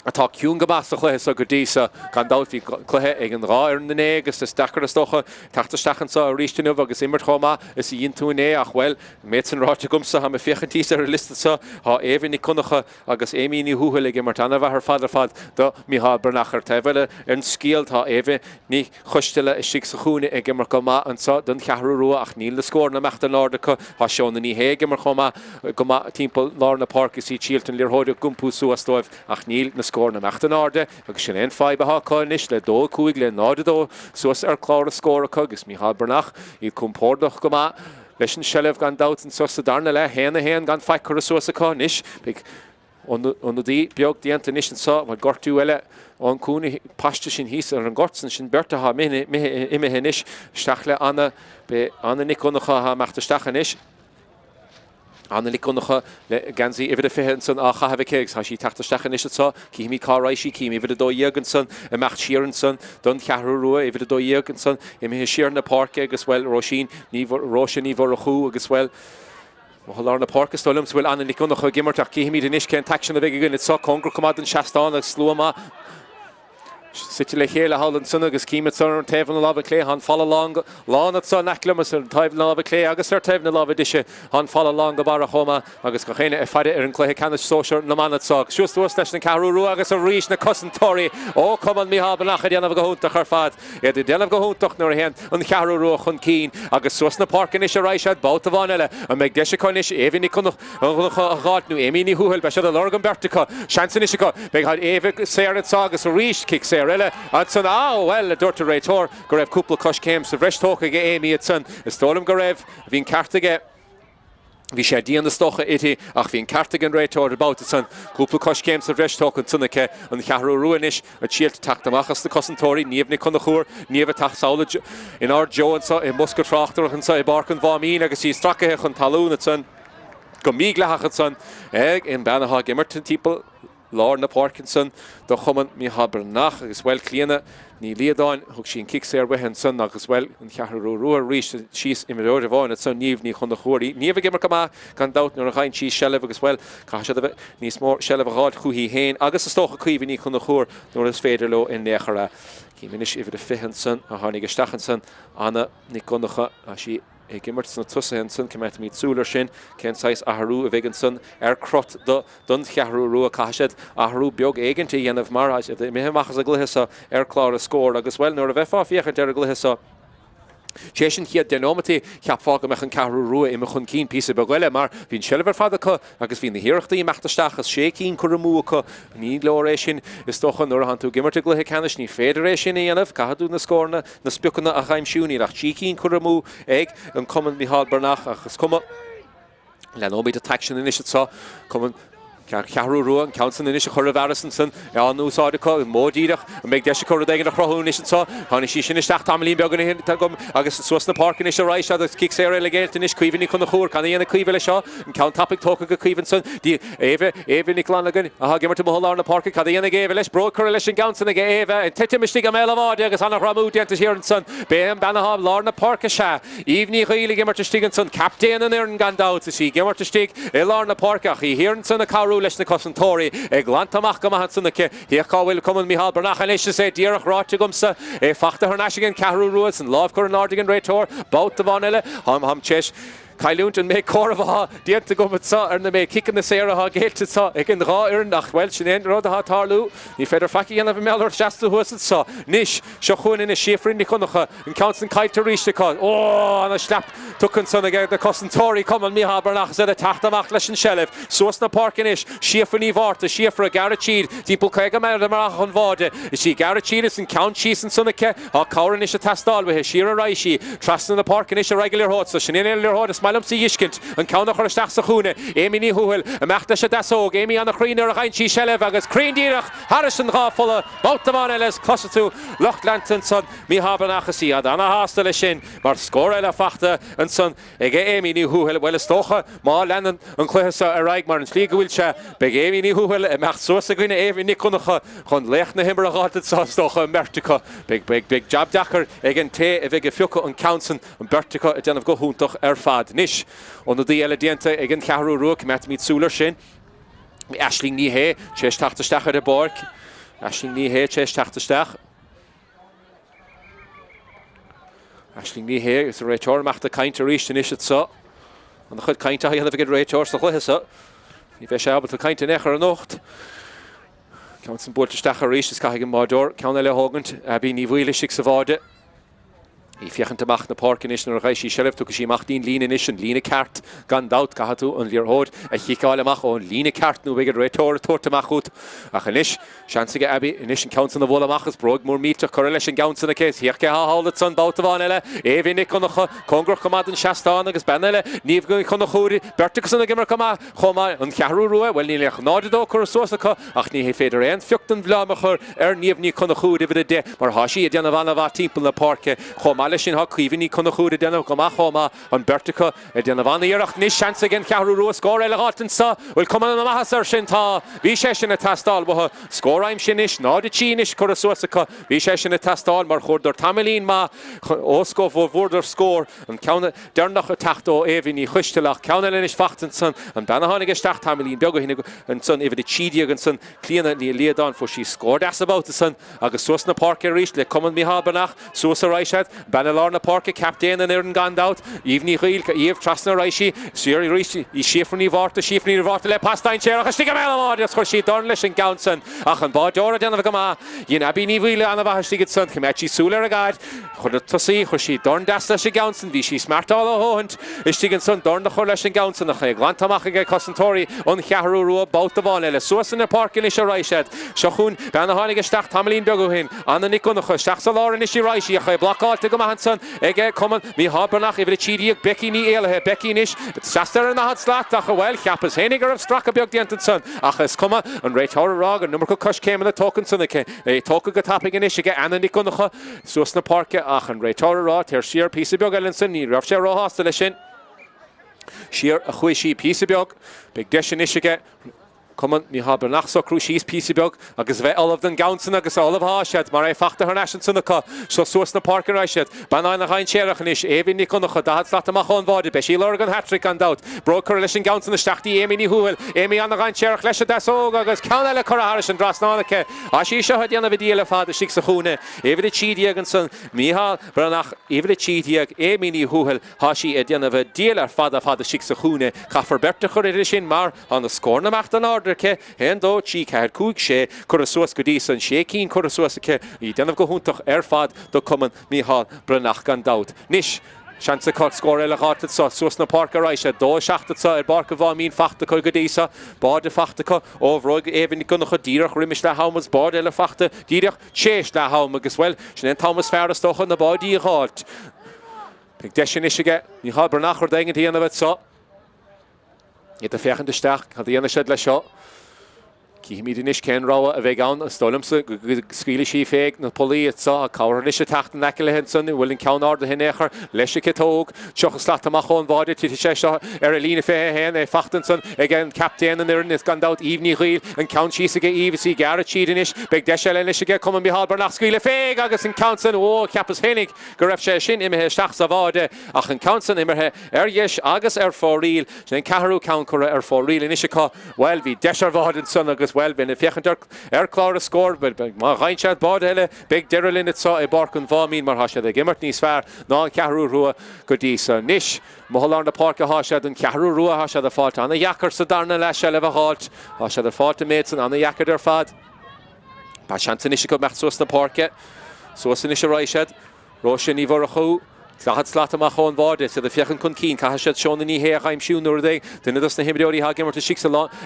[SPEAKER 1] atá ciún go meas a chluithe sa go dísa gan dáhí cluthe ag an rá ar na né agus is dechar stocha tachtasteachan sa a ríisteanmh agus immer chomá is í intú né ach well méid san ráte gumsa ha fiochan ar lista sa há éhín ní chunacha agus éimi ní thuhfuil ag mar anna bheit ar fad do mi Domhnach ar tehile ar an scíal tá éhín ní chuisteile is si sa chúna ag immer gomá an sa don cheathrú rua ach níl le scór na meachta nádacha há seánna ní hé immer chomá gomá timppel lá na Pháirc is í tíaltan liorthóide gumpú suasdóibh ach níl na scór na meachta náda agus sin éon fáibetha cáinis le dó cúig le náda dó suas ar chlár a scóracha agus mi Domhnach í compórdach go má leis an sellh gan dat an suas a darna le héan gan feic chu a suas a cáinis onadí beag díanta níos an sa mar gortú eile an cúna paiste sin híos ar an gortsan sin bertatha imithe níos steach le anna be anna nicónacha ha meachtasteachan is Anna Liconacha, Ganzi, Ivida Fihenson, Achavikigs, Hashi Tachtaire Nisha, Kimi Karaishi, Kimi, Ivida Do Jürgenson, Macht Sheeranson, Don Carrua, Ivida Do Jürgenson, Sheer in the park, as well, Roshin, Roshan, Nivorahu, as well. Well, the park is still well, Anna Liconacha, Gimmertach, Kimi, the Nishkan, Taction of Vigan, it's so Congress Command and Shastan, Sluma. Sit le chéile Holland sun agus cíime an taobh na lábha clé han fall along lán at son nachlumas an taobh na lábha clé agus taobh na lábha disise han fall along go bara choma agus go chéine fada an Cluiche Ceannais Sóisir na man at sag siús dús leis na carú agus a rís na cosantóirí ó cuman mBan déanamh go húntaach ar fad iad déanamh go húntaach nuair a hen an carú chun cín agus suas na parcan is a ráisiad báta bhain eile a meid deise chuin is éhí chun gáilnú éimí ní húil be se a lorgan bertacha seansan is go beag had éheh séad agus a rís kick sé Rilla, and son, well, a Dr. Leitir, go raibh cúpla cos céim sa bhreis tócha go éimi at son, is tólam go raibh, bhín cartaige, bhí sé díana stocha iti, ach bhín cartaige an Leitir about at son, cúpla cos céim sa bhreis tócha an sunnacha, an chearú ruanis, a síalt tachtamachas na cosantóirí, níomh chun chur, níomh tachsála in ár Jo and so, in Musca Tráchtaire and so, barcan Mhaimín agus í stracathe chun talún at son, go míglach at son, in Bannaha Gimmerton people, Lord na Parkinson, do chuman mBan agus well cleana ní líadáin thug sin kick sé ar son agus well an chearú rís síos imimeúir bháin at son níomh ní chun na chóirí. Níomh gimar go gan dat nuair a chain sí selleh agus well cá se níos mór selleh aáid chuhí héin agus is tócha cuimhí ní chun na chóir nuair is féidir lo in néchara. Cíiminis ifir a fihanson a tháinig istachanson anna ní connacha a sí Gimmert na tusahenson cemet mí súlar sin cén sais aharú a bhiganson crot don chearú a caiisiid aharú beag éigeantí dhéanamh mar méhamachchas a gluthesa clár a scór agus well nuair a bheitá fíocha dear a gluthesa Sin chiad denómatí cheapfága meach an carú imime chun cín písa beghile mar bhín sellibhar fadacha agus bhín na hiireachtaí meachtasteach as sé cín chu múcha ní leéis sin is tóchan nuair a tú gimmarte Cluiche Ceannais ní féidiréis sin íanamh caiú na scórna na spiochanna a chaimisiúní ach tí cín chu mú ag an cuman mBan agus cuma lenóid a taction in isitá cuman Cearú an Council in is chur bhharrison an úsáideá i módíireach a méid deise chu dagan a chroún isitá hána sí sin isteach tamlín began gom agus suas na parcan is a ráis agus kick sé le géilt in is cuihanní chun na chóir can íana cuiomh seo an count tapig tócha go cuihann son dí éh nic lánagan a gimmart mothá na parca cad íana géh leis bro chu leis an Council na éh an tiitimistí a méile agus anna ramú déanta hir an son béim Bannaha lá na parca se íhní chuile gimmart stígan son captéanaan ar an gandát sí gimmart stig I lá na parca í hirann son na carú leis na cosantóirí ag glantamach go maithe sunnacha híochá bhfuil cuman mBan an éiste sé díarach ráte gomsa fachta th naisigan cearú ruas an lábh chur an ádigan Leitir báta bhain eile ham teis Cailúnt an méid córamha dianta go ar na méid kickan na séireá géiltetá ag an rá ar nach bhfuil sin éon rud a tarlú ní féidir faci anamh meallir seaasta thuasatá níos seo chuin ina siafrin ní chunacha an Council caiite ríisteá ó anna sleap tucann sanna ag na cosantóirí cuman mBan a tachtamach leis an sellibh suas na parcan is siafraní bhharta siafra Gaeltachta dípul chuige mar an bháide is sí Gaeltachta is an count síos an sunnacha á cáran is a tastáilbethe siar a raisí trasna na parcan is a regular hót so sin éon leor Smailm sí iscint an cána chuir isteach sa chúna éimi ní húil a meachta se dasóg éimi anna chrínar a chaintí sellibh agus críndíireach Harrison ráfola báta bhain eiles closa tú Lochlanton son mBan síad anna hásta lei sin mar scór eile fachta an son ag éimi ní húil bhfuil is tócha má lenan an chluiche a raig mar an slí go bhfuil se beag éimi ní húil a meach suasa gine éhí ní chunacha chun leich na himar a gáiltead sa tócha mertacha beag jabdachar ag an té a bheith fiúcha an Council an bertacha a déanamh go húntaach ar fad níis ó na dí eile déanta ag an cearú ruach met míad súlar sin mi eisling ní hé téis tachtasteach ar a barc eisling ní hé téis tachtasteach eisling ní hé is a Leitir meachta cainte ríist in isitá an chud cainte a dhéanamh ag Leitir sa chluiche ní bheith sé abal cainte nechar an nocht ceann san búltaisteach a ríist is caithfidh an mádór ceann eile thugant a bí ní bhuaile sig sa bháide í fiochantamach na parcan is nuair a ghaidh sí sellibh tucha sí machtaín lína is an lína ceart gan dát caithe tú an líorthóid a chiicáil amach ón lína ceart nó bhígad Leitir tuairtamach út ach inis seansaige abí inis an Council na bhla amachchas brog mór míteach chuir leis an Council na céis híocha hála san báta bhain eile éhí nic chunacha congrach comad an seaastán agus ben eile níomh go chuna chóirí bertachas sanna gimmar chomá an chearú rua bhfuil ní leach nádadó chur suasacha ach ní hé féidir éon fiocht an bhlámachar níomh ní chuna chóirí bhid de mar hasí a déanamh anna bha timppla na parca chomá Gáile sin ha cíhaní chuna chúda déanamh go maithoma an Bertica déanamh an íireacht níos seansa gin ceathrú rua scór eile hátain sa bhfuil cuman na maithas ar sin tá bhí sé sin na tastáil butha scóráim sin is nád tíis chur a suasacha bhí sé sin na tastáil mar chuirdar Tamilín má óscó bhórdar scór an ceanna dearnach a tacht ó éhíní chuisteach ceanna le is fachtan san an benna hánig isteach Tamilín beag hinna an san ifh de tíideag an san clíanana ní léadán fu sí scór asabáta san agus suas na Pháirc ríist le cuman Mhaimín suas a ráisiad benna lá na Pháirc captain an ar an gandát íomhní chuil íomh trasna ráisi siar ríist í siafrní bhharta le pastáin séach as tí go meáid chuir sí darn leis an gasan ach an bádeora déanamh go má dhéon abí ní bhíle anna bhair tígad san chuméid sí súla a gáid chud tosaí chuir sí darn deas leis an gasan bhí sí smartáil a hóint is tí an san darn chuir leis an gasan nach chu glantamach ag cosantóirí ón cheathrú rua báta bháin eile suas na Pháirc is a ráisiad seo chun benna hánig isteach Tamilín beag hin anna nicúnacha steach sa láran is sí ráisi a chu blacáilte go maithan san ag cuman Mhaimín ifh tíideag Becí ní éalathe Becí níis seastear an nahad slaat ach a bhfuil cheapas hénig ar stracha beag diantan san ach is cuma an réitheoir an numar go cos céim na tócan sanna tóca go tapig in is ige anna nicúnacha suas na Pháirc ach an réitheoir tar siar písa beag eile san ní raibh sé ráthasta lei sin siar a chuisí písa beag beag deis is ige Cuman Mhaimín so cruisís písa beag agus bheith olah den gasan agus olah háisiad mar é fachta ar nasin sannacha so suas na Pháirc ráisiad banáin na chain séireach is éhín nicúnacha dahad slaat amach an bháide be sí legan hatrick an dat brocar leis an gasan na steachtaí éimi ní thuúil éimi an na chain séireach leis a desóg agus ceanna eile chur a an drasnánacha a sí seo déanana bh díal fád sí sa chúna éhid tíideag an san Mhaimín éhid tíideag éimi ní thuúil há sí a déanana bh díal ar fada sí sa chúna chafar berta chur idir sin mar an na scórnaach an Ke hen dó tí ceir cúig sé chur a suas go dtí san sé cín chur a suasacha í déanamh go húntaach ar fad do cuman Mhaimín gan dat. Nis seansa cot scór eile háta sa suas na Pháirc ráise dó seachta sa ar barca Mhaimín fachta chu go dtísa bád fachtacha óhróig éhín gunnacha díreach riimiis le hamas bád eile fachta díreach séis le ham agus bhfuil sin an Tomás Fearrastócha na bádíí háit. Pig de sin isige Mhaimín chu dagan díanamh sa Iad a fechan deisteach cad dhéana siad le seo. Cíimiid inis cén ráha a bheith an a stolamsa scuile sí féig na polaí sa a cabhar leis a teachta neice le hen san bhfuil an ceann de hinnéchar leis a cetóg seochas leat amach chun bháide tí sé seo ar a lína fé hen é fachtan san ag an captain an irin is gandát íomhní chuil an ceann síos aige íomhsí garad siad inis beag de sé le leis aige cum Mhaimín nach scuile féig agus an ceann san ó ceapas hénig go raibh sé sin imethe steach sa bháide ach an ceann san imethe ar dheis agus ar fóríl sin an ceathrú ceann chura ar fóríl inis aá bhfuil bhí deis ar bháid san agus well bin fiechan ar chlár a scór má reinsead bád eile beag deirlinn it sa I barc an Mhaimín mar háisiad ag immert níos fearr ná ceathrú rua go dtí sa níis Mohallar na Pháirc a háisiad an ceathrú rua háisiad a fáilte anna dhechar sa darna leis se le bh háilt háisiad ar fáilte méid san anna dhechar ar fad Ba seansa níos go mecht suas na Pháirce suas níos a ráisiad ró sin ní bhar a chú Slahad slaat amach chun bháide sa fiechan chun cín caiise siad seánna ní héach aim siún nuair dé duine dus na himbeoirí ha gimmar sí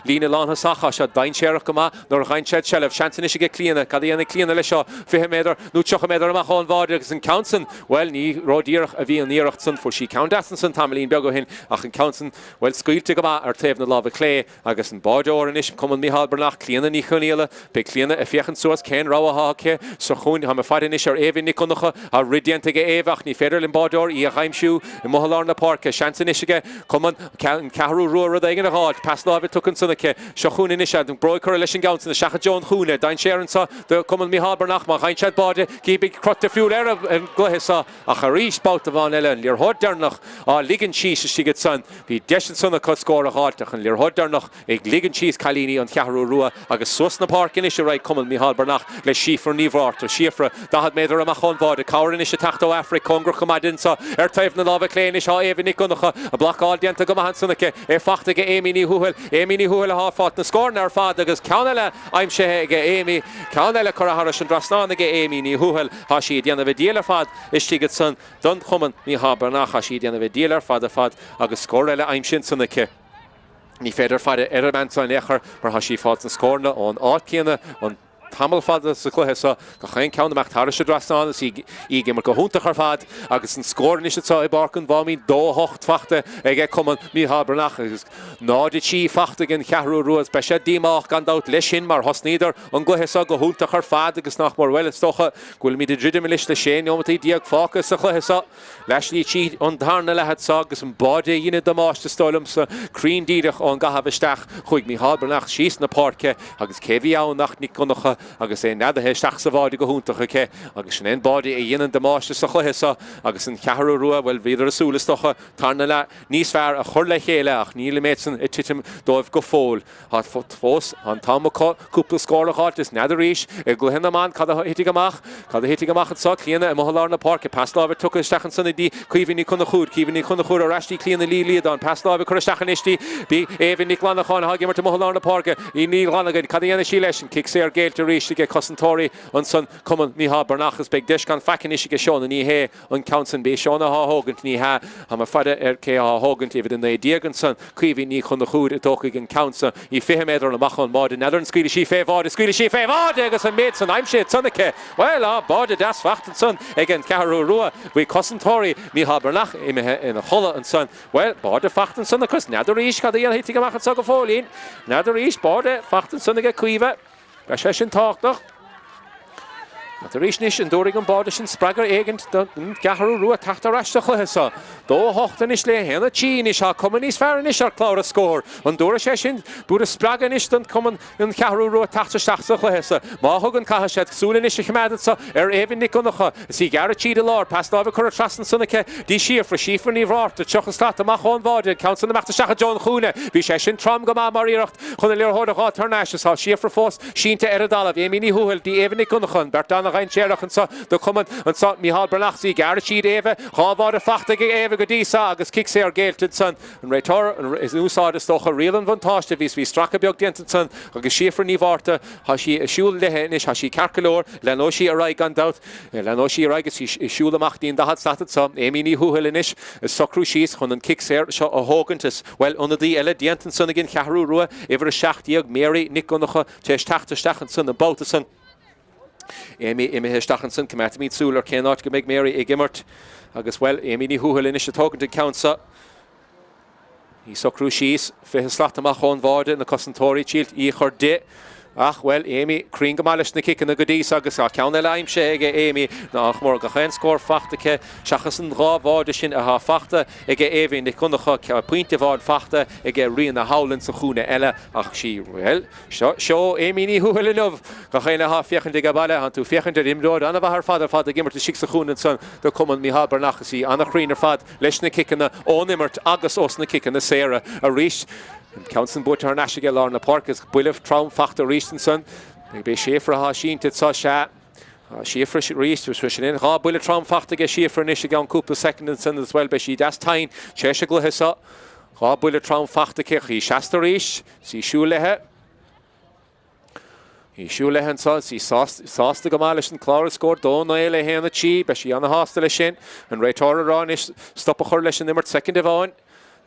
[SPEAKER 1] lína lánha sacha se dain séireach go má nó chainsead sellh seansan is go clíanana cad dhéanana clíanana lei seo 5 méidir nó 3 méidir amach chun bháide agus an counsan well ní rodíireach a bhí an íirecht san fu sí countasan san Tamilín beag hin ach an counsan well scuilte go má ar taobh na lábh clé agus an báideoir inis cuman Mhaimín clíanana ní chunéile be clíanana a fiechan suas cén ráhathce so chuún ha fáidir is ar éhín nicúnacha a ridianta go éhach ní féidir lin bádor í a chaimsiú I Mohallar na Pháirce seansan isige cuman ceathrú rua a ige a háid pas lábh tucan sannacha seo chuún inis an broicir leis an gasan na seacha John chuúna dain séan sa do cuman Mhaimín má chainsead báide cíbig crota fiúil ar an gluthe sa a charíos báta bháin eile an líor hódernach á ligan síos a sigad san bhí deis sanna chu scór a háilteach an líor hódernach ag ligan síos chalíní an ceathrú rua agus suas na Pháirc inis a raid cuman Mhaimín le sífar níomhráirt a sífra dahad méidir amach chun bháide cabhar inis a tacht ó Afric congra chumaidin sa ar taobh na lábh cléin is á éhín nicúnacha a blacáil dianta go maithan sannacha fachta go éimi ní thuúil a háfát na scórna ar fad agus ceann eile aimsethe go éimi ceann eile chu athras an drasnána go éimi ní thuúil há siad déanamh díal ar fad istígad san don chuman Mhaimín há siad déanamh díal ar fad a fad agus scór eile aimsin sannacha ní féidir fada ar a bhaint san éair mar há sí fád an scórna ón áit céanna an tamil fad sa cluiche sa go chain ceann amach tar se drasán í gimar go húnta ar fad agus an scór is sa I barcan bhámí dó hocht fachta ag cuman Mícheál Bronach agus náid tí fachta gin cheathrú ruas be sé díach gan dát leis sin mar hosníidir an cluiche sa go húnta ar fad agus nach mar bhfuil stocha ghfuil mí de dridim leis le sé neomtaí díag fácas sa cluiche sa leis ní tí an dharna lehead sa agus an báide dhéine damáiste stoilm sa crín díireach an gahabhaisteach chuig Mícheál Bronach síos na Pháirce agus céhí nach ní conacha agus é neadathe isteach sa bháide go húntacha ché agus sin báide é dhéanaan damáiste sa cluiche sa agus an cheathrú rua bhfuil bhíidir a súlastocha tarna le níos fearr a chur le chéile ach níl méidsan I titim dóibh go fól hat fós an támcha cúpla scóraáit is neadar ríis I gluhinna man cad a hitig amach sa clíanana I Mohalár na Pháirce paslábh tucha istechan sanna dí cuiomhní chuna chúd cíomhní chuna chúd a rastí clíanana líad an paslábh chu istechan istí bí éhní glanachán ha gimar Mohalár na Pháirce í níl glanagad cad dhéana sí leis an kick sé ar Gaeltachta ríis ige cosantóirí an san cuman Mícheál Bronach is beag deis gan facin is ige seán ní hé an counsan bé seánna há hógant ní ha mar fada ar cé há hógant ifid in é díagan san cuiomhní chuna chúd I tócha an counsa í fé méidir na machán mád neidir an scríile sí féhád agus an méid san aimim sé sannacha well á báide das fachtan san ag an ceathrú rua bhí cosantóirí Mícheál Bronach imethe ina chola an san well báide fachtan sanna cos neidir ríis cad dhéana hitig amach an sa go fólín neidir ríis báide fachtan sanna go cuimhe be sé sin táchtach Tá rís níos an dúraigh an báide sin spragar éigent ceathrú rua teachta reiste chluiche sa dó hochtan is le héanana tí is a cuman níos fearr is ar clár a scór an dúra sé sin dúra spragan is don cuman an ceathrú rua teachta seachta chluiche sa má thug an caitheadh sé súlan is cheimiad sa ar éhann niconacha sí gar tíad lár paslábh chur trasan sannacha dí siafra sífar ní bhráta tuchan stát amach chun báide council amachta seacha John Chúna bhí sé sin trom go má maríocht chun leorthóideá tarnéis á siafra fós sínta ar a dalamh éimí húil dí éhann niconnachan bertana rein séireach an sa do cuman an sa Mícheál Bronach sí gar tíad éve chábhád a fachta go éve go dísa agus kick sé ar Gaeltachta san an réitar is úsáid is stocha rialan vantáiste vís stracha beag dianta san agus siafra ní bhharta ha sí siúil lethe inis ha sí carcalór le nó sí a raig an dat le nó sí a raig is siúil amach dín dahad statad sa éimí ní húil inis is socrú síos chun an kick sé seo a hógantas well under dí eile dianta san gin cheathrú rua ifir a seachtaíag Mary niconacha téis teachta san an báta san Éimi imethe stachan san cumata míad súlar céanáit go méid Mary I gimmart agus well éimi ní húil inis a tógan den countsa í socrú síos fithe slacht amach chun bháide na cosantóirí tílt í chur de ach well éimi crin go máis na kickan na go dís agus a ceanna leim sé ige éimi nach mór go chéin scór fachtacha seachas an rá bháide sin a há fachta ige éhín de chunacha puinte bhád fachta ige rion na hálann sa chúna eile ach sí well seo éimi ní húil leh go chéine há fiochan de baile an tú fiochan de imród anna bhar fad a gimmart a six sa chúna san do cuman Mícheál Bronach sí anna chrínar fad leis na kickanna ónimmart agus os na kickanna séra a ríist Council Board ar naisiige lá na Pháirc is builh trom fachta rístan san be séfra há sínta sa se séfra ríist sin in há buile trom fachta ge séfra is gan cúpla second san as well be sí das tain sé se gluthe sa há buile trom fachta ce í seasta ríist sí siúlethe í siúlehan sa sí sásta go máis an chlár scór dó na éile héanana tí be sí anna hásta lei sin an réitar arán is stoppa chur leis an immert second bháin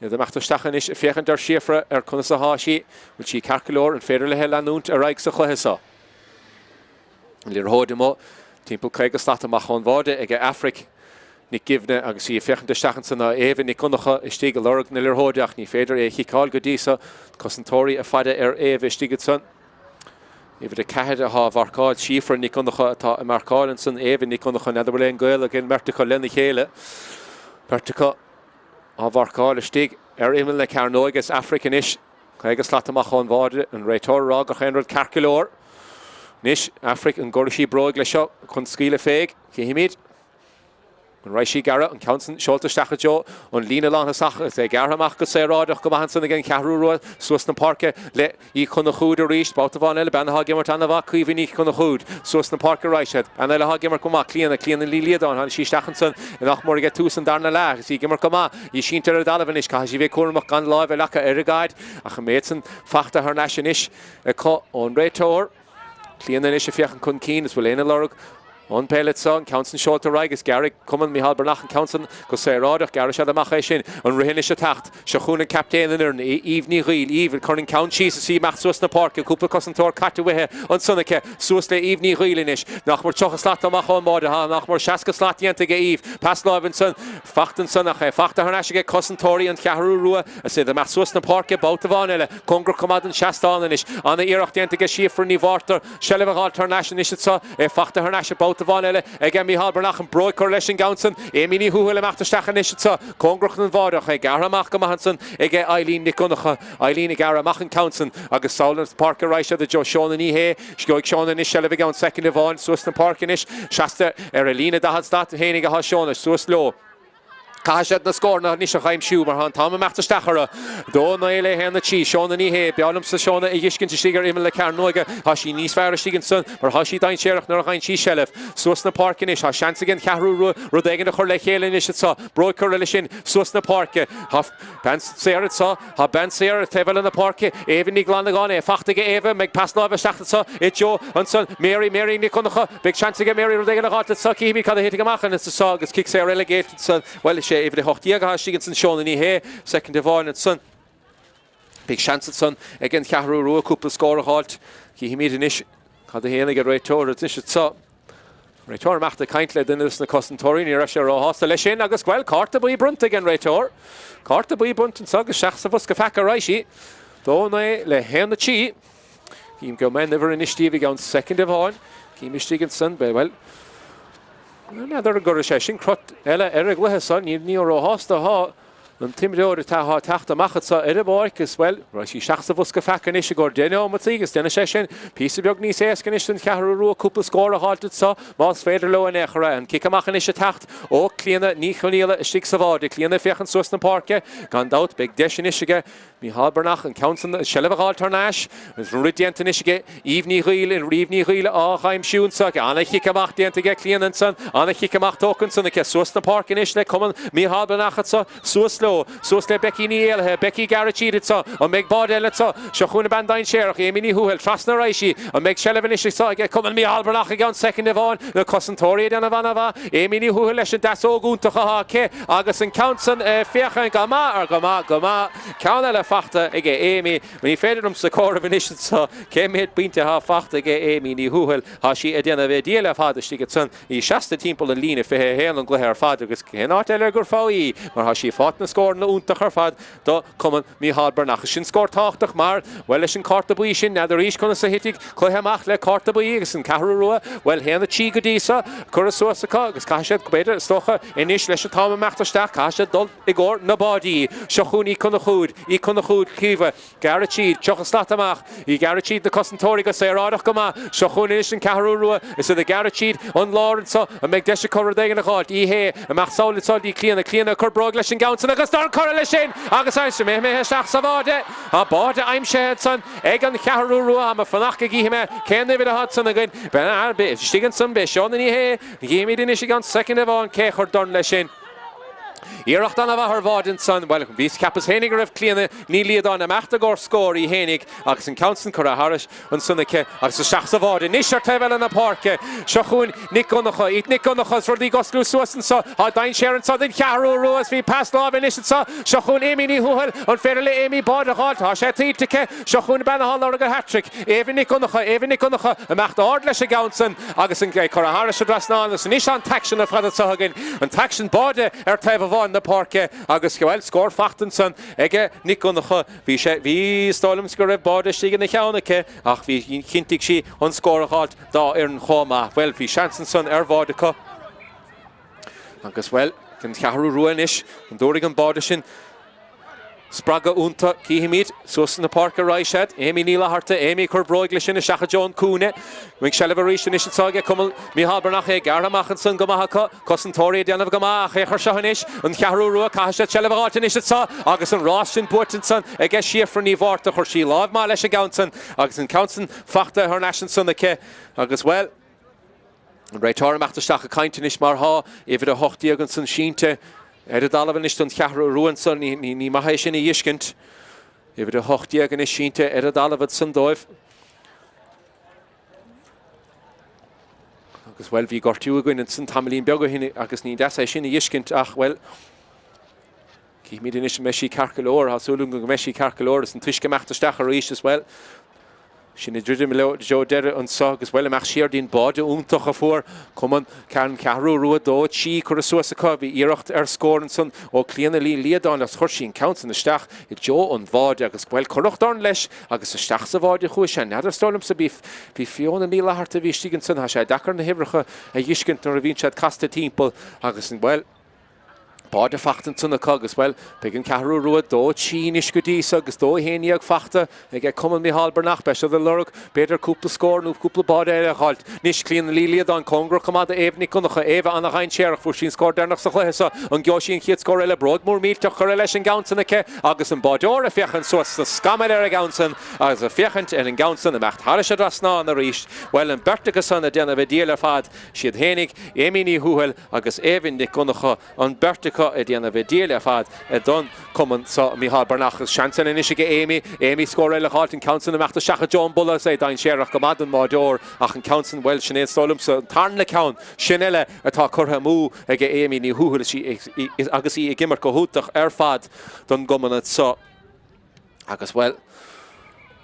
[SPEAKER 1] de machta stachan is fiochan ar siafra ar chuna sa háisí bhil sí carcalór an féidir lethe leanúnt a raig sa chluiche sa líor hóidimó timppla chéige stata amach chun bháide ag Afric ní gimhne agus sí fiochan de stachan sanna éhan ní cunacha istí go lorg na líor hóideach ní féidir é chiáil go dísa cosantóirí a fada ar éh istígad san Ifir de cehead a há bharcáil sífra ní cunacha atá a marcáil san éhan ní cunacha neidir bhfuil gail a gin mertacha lena chéile mertacha a bharcáil istíg ar imil le cearnóigus African is chuige slata amach chun bháide an réitar rá go chéanrad carcalór níos Afric an gcuirsaí bróig le seo chun scíle féig céimiid an raisí gara an council seolta stacha jo an lína lána sacha é garhamach go sé ráideach go mahan sanna gin ceathrú rua suas na Pháirce le í chuna chúd a ríist báta bháin eile ben há gimmart anna bhá cuimhní chuna chúd suas na Pháirce ráisiad an eile há gimmart go má clíanana líliadáin han sí stachan san in nach mór ige túsan darna le sí gimmart go má í síntar a dalhan is cai sí bhéh cuairmach gan láimh lecha ar a gáid a chu méid san fachta th naisin is ón réitóir clíanana is a fiochan chun cín is bhfuil éana lorg On Peil son, Council Short Rigus, Garrick, Common Mihal Bernach and Council, Gosserod, Garrish Adamachin, on Rehinish Tacht, Shahuna Captain and Evening Reel, Eve, Curling Count Cheese, see Maxus na Park, a couple of Cossentor Cataway, on Sonica, Susle Evening Reelinish, Nachmor Chocoslata Macho Moda, Nachmor Shaska Slatiantige Eve, Pass Lovinson, Fachten Sonach, Fachter Hanashige, Cossentori and Kaharua, I say the Maxus na Park, about the Vanilla, Congra Comad and Shastanish, on the Iraq Diantige Schiffer Nivarter, Sheleva Alternation Ishitsa, Fachter Hanash about the Vanilla, again Mihal Bernach and Broy Correlation Gounson, Emini Huhele Machtastachan Ishitsa, Congrach and Vardach, Garamach Mahanson, Ege Eileen Nikonach, Eileen Garamach and Council, August Solomon Parker Reisha, the Joe Sean and Ehe, Shgoik Sean and Ishelevigan, second of all, Swiston Parkinish, Shasta, Erelina Dahadstat, Heniga Hashona, Swislo. Cashad na score na Nisha Chaim Schumer han Tom Machtastachara do Naile hen the Chi Sean and Ehe Bialum Shona Yishkin to Shiger Imel Le Carnoga Hashi Nis Fire Shigenson or Hashi Dain Sherach nor Hein Chi Shelef Susna Parkinish Hashans again Karu Rodegan the Horle Helenish saw Broad Correlation Susna Park Haf Pants Sarah saw Ha Ben Sarah Tevel in the Park Even Niglanagone Fachtige Eva Meg Paslava Shachta it Joe and son Mary Nikonacha Big chance again Mary Rodegan Hot Saki because hitting a mach and it's the song is kicks relegated son well if the Hochtiaga Shigenson Sean and Ehe, second of all, and son. Big chance at son again Kaharu a couple score halt. He made an issue. Had the Hena get right toward it. So right toward Macht the kindly then is the Cossentori near Russia or Hostel Leshin August well Carta Boy Brunt again right toward. Carta Boy Brunt and Saga Shachs of Uskafaka Raishi. Don't le Hen the Chi. He go man never initiative on second of all. He Michigan son well. Another good session. Crot Ella Eric Leheson, you knew or hosta ha. And Timdo the Tachta Machatsa Edibork as well. Rashi Shachsavusca Fakanish or Deno Matigas, then a session. Piece of Yogni Saskanish and Kaharu, couple score halted saw, Moss Federlo and Echra and Kikamachanish Tacht, O Clina, Nichonila, Shiksavard, Clina Fechen Sustan Parke, gone out, Big Deshinishiga, Mihal Bernach and Council Sheleva Alternash, with Rudiantanishige, Evening Reel and Reevni Reel, Heim Shunsak, Anna Hikamach, Diantige Clian and Son, Anna Hikamach Tokenson, the Sustan Park in Ishne, Common, Mihal Bernachatsa, Suslo. Susle Becky Neil, Becky Garrett so, on Meg Bardell so, Shahuna Bandain Sherach, Emini Huhel, Trasna Reishi, on Meg Shelevanish so, get come and me Albernach again, second of all, the Cossentori Danavanava, Emini Huhel, and that's all good to Hake, August and Council, Fecha Gama, or Gama, Counela Fachta, again, Amy, when he faded him the core of initial so, came hit Binta Ha Fachta, again, Amy Huhel, Hashi Edena Vedila Father, she gets son, he Shasta Temple and Lina for her hair and Glaher Father, because cannot tell her Gurfawi, or Hashi fought the score na Untach fad do kommen Mihal Bernach sin score tachtach mar well is in Carta Boy sin na der is kon sa hitig Clohamach le Carta Boy is in Kaharua well hen the chi godisa Curasosaka gus kashet beter stocha inish le Tom Mac stark kashet dol igor na body Shachuni konachud Kiva Garachid Chocoslatamach I Garachid the Cossentori go say radach goma Shachuni is in Kaharua is the Garachid on Lawrence and make desha cover day in the halt he and Mac Saul it's all the clean Curbroglesh and Gounson Star Correlation, August Mehme Savade, a border I'm shared son, Egan Kaharu, I'm a Fanaka Gihime, Ken David Hudson again, Bernard Shigenson Bishon and he gave me the Michigan second of all, Kech or Dunleshin. Irach Danava her Vardin son, well, Vice Capus Heniger of Clean, Nelia Don, a Machtagor score, Henig, August and Council Coraharish, and Sunake, August Shachsavard, Nisha Tevel in the Park, Shachun, Nikonocha, eat Nikonochas, Rodrigos Lusus and so, Dain Sharon saw the Karu, as we passed love and saw, Shachun Emini Huhel, and fairly Amy Bodahalt, Hashet Tike, Shachun Banahal or a hat trick, even Nikonocha, a Machtardlesh Gounson, August and Coraharish Drasnan, the Nishan Taction of Father Sahagan, and Taction Border, Ertevavon. The park August Gewell score Fachtenson Ege Nikonocha vi Stolum score border stigen the Chauneke ach vi hintig she on score halt da Choma well vi Chanson Vodeka August well can Kaharu Ruinish and Dorigan Bordishin Spraga Unta Kihimit Susan the Parker Reichet Amy Nila Harta Amy Curbroiglish in a Shacha John Kune Wing Shelevarish Nish Saga Kummel Mihal Bernache Garamachanson Gamahaka Cossentori Dianav Gamah Hechashanish and Kaharu Kasha Chelevartanish Sa August and Roshin Portinson Again she for Nivarta or she love Malesh Gounson August and Council Fachta her Nation Son the Ke August well Right Toramacht the Shacha Kaintanish Marha if it a Hochdiagonson Shinte Dalavan is on Kahru Ruanson, ni Mahashin Yishkent. If it a Hochdiagan is Shinte, Dalavat Sundoif. agus well bhí gortú goin an san tamlín beag hin agus ní deasa sinna dhiiscint ach well Cí mí inis meisi carcalóir hasúlum go meisi carcalóir is an tuisceachtasteach a ríis as well. Sinna dridim le jo deire an sa agus well amach siar dín báide úntaach a fuór cuman cean cehrú rua dó tí chu a suasacha bhí iirecht scóran san ó clíanana lí liadáin as chuirsín count an isteach I jo an bháide agus well chorachtán leis agus isteach sa bháide chuis sé neidir stálam sa bhí fiona ní leharta bhí stígan san ha sé dachar na hibrecha a dhiiscint nar a bhín siad casta timppel agus an well Báide fachtan tunna agus well begin cehrú rua dó tí is go dtí agus dó héanaíag fachta ag cuman Mícheál Bernach be se the lurg beidir cúpla scór nó cúpla báide éile halt níos clíanna líliad an congra chumada éhní chunacha éh anna chain séireach fu sin scór dénach sa chluisa an gceol sin chiad scór eile brod mór míteach chu leis an gaansanna ce agus an báideor a fiochan suas na scamal ar a gaansan agus a fiochant ar an gaansan a mecht thar se rasná na ríist well an bertacha sanna déanana bheith díal ar fad siad hénig éiminí húhil agus éhinn de chunacha an bertacha I déanana bheith díal ar fad don cuman sa Mícheál Bernach is seansan in isige Éimi scór eile halt an countsan amachta seacha John Bulla sé dain séireach go mad an máideor ach an countsan well sin éad stolam sa tarna count sin eile atá curtha mú ag Éimi ní húhil agus I gimmar go húteach ar fad don gomanad sa agus well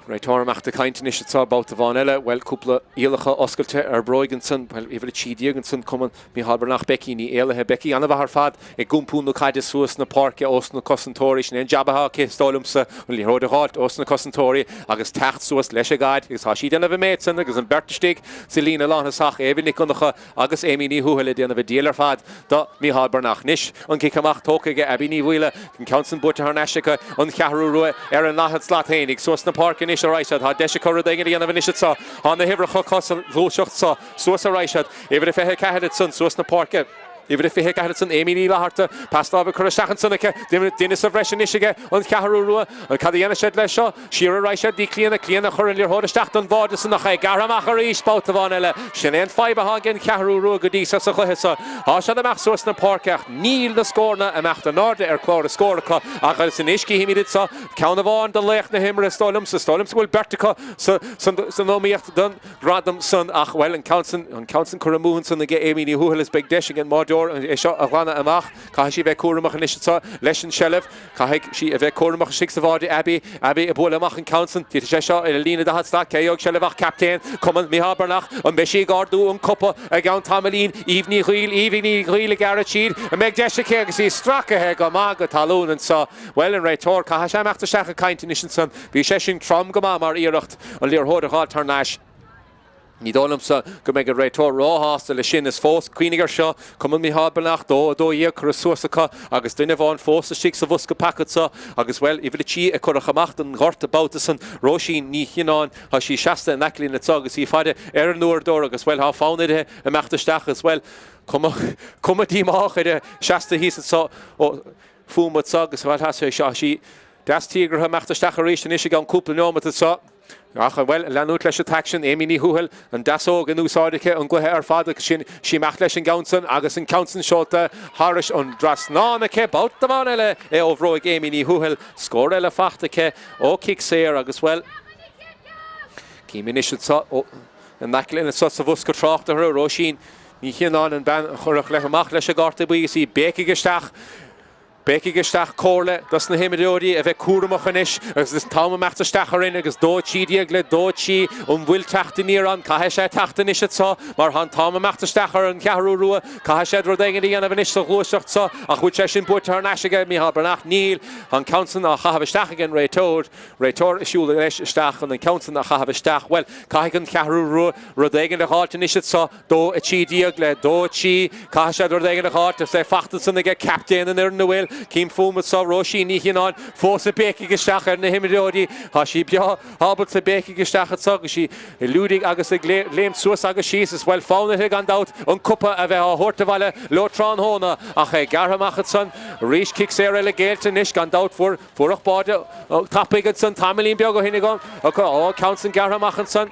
[SPEAKER 1] Reitor amachta caintin is atá báta bháin eile well cúpla íalacha oscailte ar broigan san well ifir tídíagan san cuman Mícheál Bernach Becky ní éalathe Becky anna bhar fad ag gúmpún nó caide suas na parke os na cosantóri sin an jabaha ce stálamsa well líród a hát os na cosantóri agus techt suas leis a gaid agus há siad anna bheith méid san agus an bertastig sa lína lána sach éhinn chunacha agus éimi ní húhile déanana bheith díal ar fad da Mícheál Bernach níis an ci amach tócaige ebí ní bhuiile an countsan bute th neisicha an cehrú rua ar an nachad slathénig suas na parke is a raisad ha deise chora dagan íana bhain sa an na hibrecha cosal bhlóiseacht sa suas a raisad ifir fethe caihead san suas na parke ifir fethe caihead san éimi ní leharta pastábh chur stachan sannacha duine sa bhreisin isige an cehrú rua an cadíana siad leis seo siar a raisad dí clíanana chur an líor hóisteach an bháide san nach garamach a ríis báta bháin eile sin éon feibeha gin cehrú rua go dtí sa chluisa há se amach suas na parceach níl na scórna amachta náde ar chlár a scóracha agus san isci himimiid sa ceanna bháin de leich na himra stálam sa bhfuil bertacha san nóíocht don radam san ach well an countsan chur a múhan san na ge éimi ní húhil is beg deising an máideor seo a bhana amach cai si bheith cuaramach an isitá leis an selleh cai si a bheith cuaramach sig sa bháide Abby a bhfuil amach an countsan tí sé seo ar lína dahat sta ceog sellehach captain cuman Mícheál Bernach an beisi gardú an copa a gan tamlín íhní chuil gar siad a meid deise ce agus í stracathe go má go talún an sa well an réitor cai sé amachta seacha caiinte is san bhí sé sin trom go má mar iirecht an líor hóideáil tar náis Ní dólamsa go méid go réitor ráhásta le sin is fós cuoinigar seo cuman Mícheál Bernach dó íag chur suasacha agus duine bháin fósta sí sa bhusca pacatsa agus well ifir tí a chur chamacht an ghorta báta san róisín ní chinán ha sí seasta an neclín na agus í fade ar an nuairdó agus well há fánaithe a meachtasteach as well cuma díach idir seasta hí sa fúmad agus bhil has seo sí deastígur ha meachtasteach a rééis an isise gan cúpla nómata sa ach well leanút leis a taction éimi ní húhil an dasóg an úsáidecha an gluthe ar fada sin sí meach leis an gaansan agus an countsan seolta háris an drasnánacha báta bháin eile ó bhróig éimi ní húhil scór eile fachtacha ó kick séir agus well cíiminis an neclín sa bhusca Tráchtaire róisín ní chinán an ben churach le amach leis a gáta buí sí bécigeisteach Bécigeisteach cóirle das na himimeóí a bheith cuaramach inis agus is táma meachtasteachar agus dótííag le dótí an bhfuil teachtaíar an caihe sé teachtain is sa mar han táma meachtasteachar an cehrú rua caihe sé rodagan íana bhain is sa glóiseacht sa a chuid sé sin buirte ar neisige Mícheál Bernach níl an countsan a chahabhaisteach an réitor isisiúla leis isteach an countsan a chahabhaisteach well caiigh an cehrú rua rodagan a hátain is sa dó a tídíag le dótí caihe sé rodagan a háit a sé fachtan san ige captain an ar na bhfuil Cím fúmad sa róisí ní chinán fós a bécigeisteach ar na himimeóí há sí beo hábal sa bécigeisteach sa agus sí lúdig agus a léim suas agus síos is bhfuil fánaithe an dát an cuppa a bheith á thuirtahile letrán hóna ach é garhamachchad san ríis kick sé eile géalta níos gan dát fuach báide tapigad san tamlín beag go hinnig gan ó countsan garhamachchan san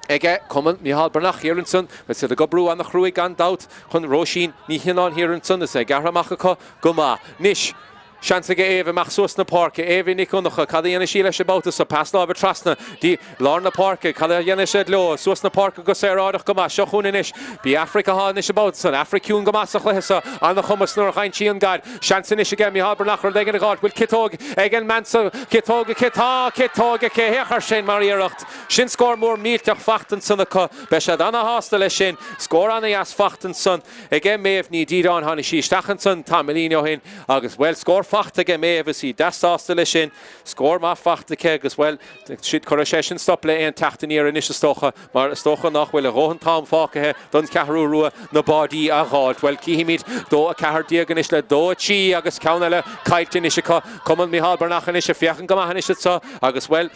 [SPEAKER 1] Ege, cuman Mícheál Bernach Hiranson, mas a gobrú an nach chrúig gan dát chun róisín ní chinán Hiranson is garamacha go má. Níis Chance Eva Maxus na Park, Eva Niconocha, Cadena Sheila Shabota, so pass over Trasna, the Lorna Park, Cadena Shed Low, Susna Park, Gosera, Gama, Shohunish, be Africa Hanish about, son, African Gamasa, and the Hummus Nor Heinchi and God, Chancenish again, me Harbernach, they're going to go with Kitog, again Manso, Kitog, Keher, Shin Maria Rucht, Shin score more meat of Fachten Sonaka, Beshadana Hostel Shin, score on the As Fachten Son, again may have need on Hanishi Stachenson, Tamelino Hin, August well score. Fachte ge me we see das ausstelle sin score ma fachte ke as well shit correction stop le en tachten hier initial stocha maar stocha nach will rohen tam fake he dan kahru ru na body a halt well ki himit do a kahar diagon is le do chi agus kaunele kaitin is ka kommen mi halbernach is fechen gemacht is so agus well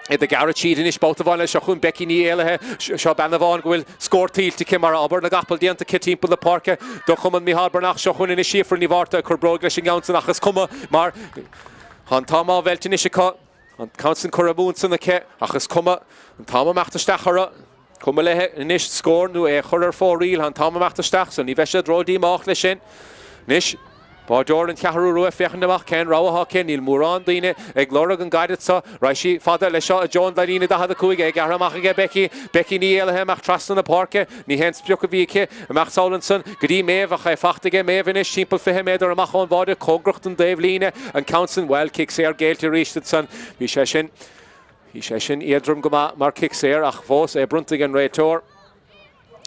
[SPEAKER 1] the garage in is both of one Shahun Becky Niele Shabanavon will score til to Kimara Aber the Gapel the Anta Kitty the Park do come mi Harbernach Shahun in a Schiffer Nivarta Corbroglesh Gauns nach komme mar Han Tama Weltinishika and Council Coraboons in the Ke Achas komme and Tama macht der Stachera komme le nicht score nu e chorer for real Han Tama macht der Stach so ni wesche dro die machleschen nicht Ba Jordan Caharu fechen de mach ken rawa ha ken il Muran dine ag Lorgan guided so Rashi father le shot John Darine da hada kuige ag Garamach ge Becky ni ele mach trust in the park ni hens Bjokavike mach Solenson gedi me va fachtige me wenn is simple für him oder mach on vade Kogrucht und Daveline and Council well kicks er Gaeltachta reached son wie session eardrum gema mar kicks er ach vos bruntigen Reitor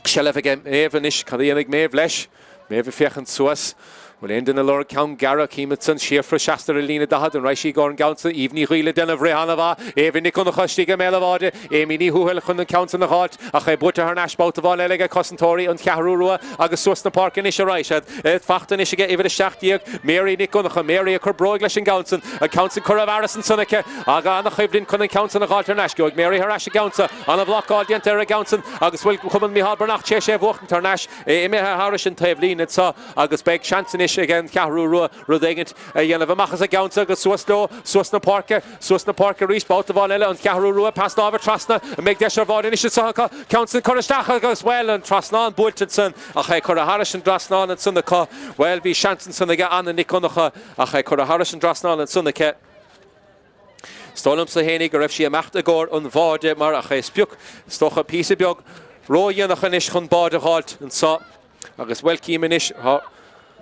[SPEAKER 1] Shelef again even is kadienig me flesh me fechen suas Well, end in the Lord Count Gara Kimitson, Shefra Shasta Lina Dahad, and Raishi Gorn Council, Evening Rila Den of Rehanava, Even Nikon Hostiga Melavade, Emini Huhelkon the Council the Heart, Ache Butter Harnash Boutavon Elega Cosentori, and Kaharua, Agasosna Park and Isha Raishad, Fachten Ishiga, even a Shachtiak, Mary Nikon, Mary Corbroglish and Council, a Council Coravaris and Sonica, Agana Hivlin Con Council the Heart and Ashgo, Mary Harash Council, on a block audience Terra Council, Agus will come on Mihal Bernach, Cheshev Walking Tarnash, Emir Harish and Tavlin, and saw Agus Beg Chanson again Kahru Rodegent Yenova Machas a Gauntza Susna Parker reached both of Vanilla and Kahru passed over Trasna and make Deshavod and Ishaka Council Korastach goes well and Trasna and Bultinson Ache Koraharish and Drasna and Sunaka well be Shanson the Gan and Nikonacha Ache Koraharish and Drasna and Sunaka Stolum Sahenig or if she a Machtagor on Vade Mar Ache Spuk Stocha Pisabiog Royan Achanish on Bade Halt and saw Agus well Kiminish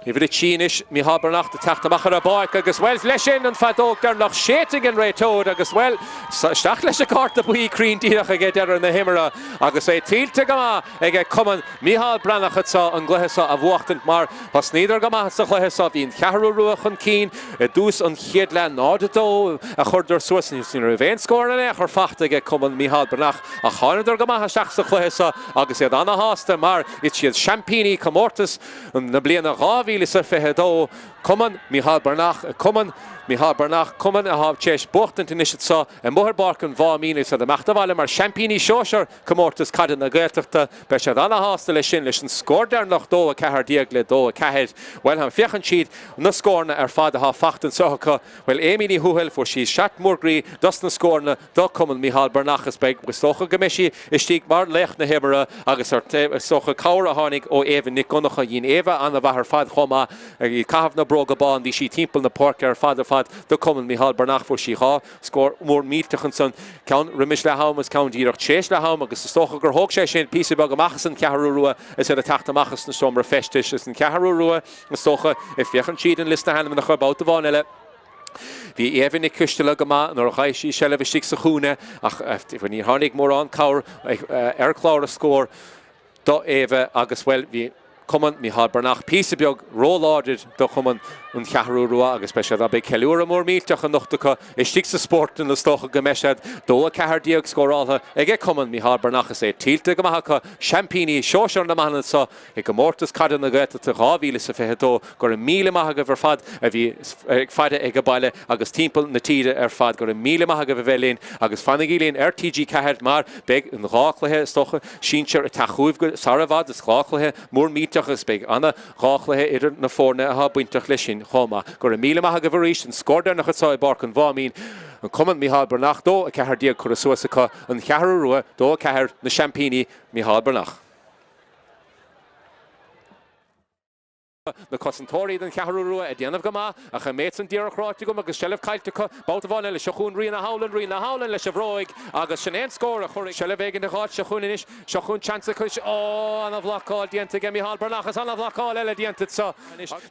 [SPEAKER 1] If it Chinish, mi Harbernach, the Tachtaire Bark, agus well, Leshin and Fadog, they're not shating and Raytod, agus well, Stachlesh a cart the Bui Green Dirach again there in the Himera, agus a Tiltegama, again common, Mihal Branachatsa and Glehesa of Wachtant Mar, was neither Gamasa Glehesa in Kaharu Ruachan Keen, a Deuce on Hiedland Nordato, a Horder Swiss in Revenge score and a Horfachta common Mihal Branach, a Horder Gamaha Shachsa Glehesa, agus Adana Hasta Mar, it's Champini, Comórtas, and the Bliana Ravi. Fehedo, Common, Mihal Bernach, Common, a have Chesh, Bochtant in Ishitsa, and Móir Bark and Mhaimín is at the Machtavalem or Champini Sóisir, Comórtas Cadena Gaeltachta, Beshadana Hostel Shin, Lishan scored there noch do a Cahar Diagle, do a Cahed, well, ham Fiachan Sheet, no scorna er Father ha Fachten Sohaka, well, Emini Huhel for she's Shat Murgri, Dustin Scorna, do Common Mihal Bernach's beg, with Socha Gameshi, Istig Mar Lechna Hebera, Agus or Socha Kaura Honig, o Even Nikonacha Yin Eva, and the Vahar Fad Homa, Kahavna Brogaban, the she Temple in the Park, Father. The common Mihal Bernach for Shiha score more meat to concern count Remish Lahaum count Dirach Chesh Lahaum agus Stocher Hog Session piece of Machas Kaharua is at a Tachtamachas and Sommer Festish and Kaharua Stocher if you can cheat and list the hand in the about the Vanilla. Wie even ik kustele gema nor gaishi selve stikse groene ach wanneer hanig more on kaur erklaure score do even agus well wie Common Mihal Bernach Pisabiog roll ordered do common und Kaharua agus special da be Kelura more meat doch noch da is sticks Spórt in the stoch gemeshed do a Kahar Diog score all ege common Mihal Bernach say tilte gemaka Champini Sóisir na man so e Comórtas Cadena Gaeltachta to Ravile se fehedo go a mile mahaga verfad vi fada ege baile agus Temple na tide fad go a mile mahaga velin agus fanagilin RTG Kahar mar beg in Rachlehe stoch Shincher tachuv Saravad is Rachlehe more meat Is big Anna Rachlehe idir na forne ha buintach leshin Choma go a mile mahaga variation scored there nach a Bark and Mhaimín and common Mihal Bernach do a Cahar Diag Corasuasaka and Kaharua do a Cahar na Champini Mihal Bernach. na cosantóirí den ceathrú a déanamh go maith a chaméid an díreachráte go agus sellh caiilte báta le seún rionna hálan leis a bhróig agus sin éon scór a chuir sellh végin na gáil seúnis seún chansa chuis ó anna bhlaáil dianta ge hall bernachas anna bhlaáil eile dianta sa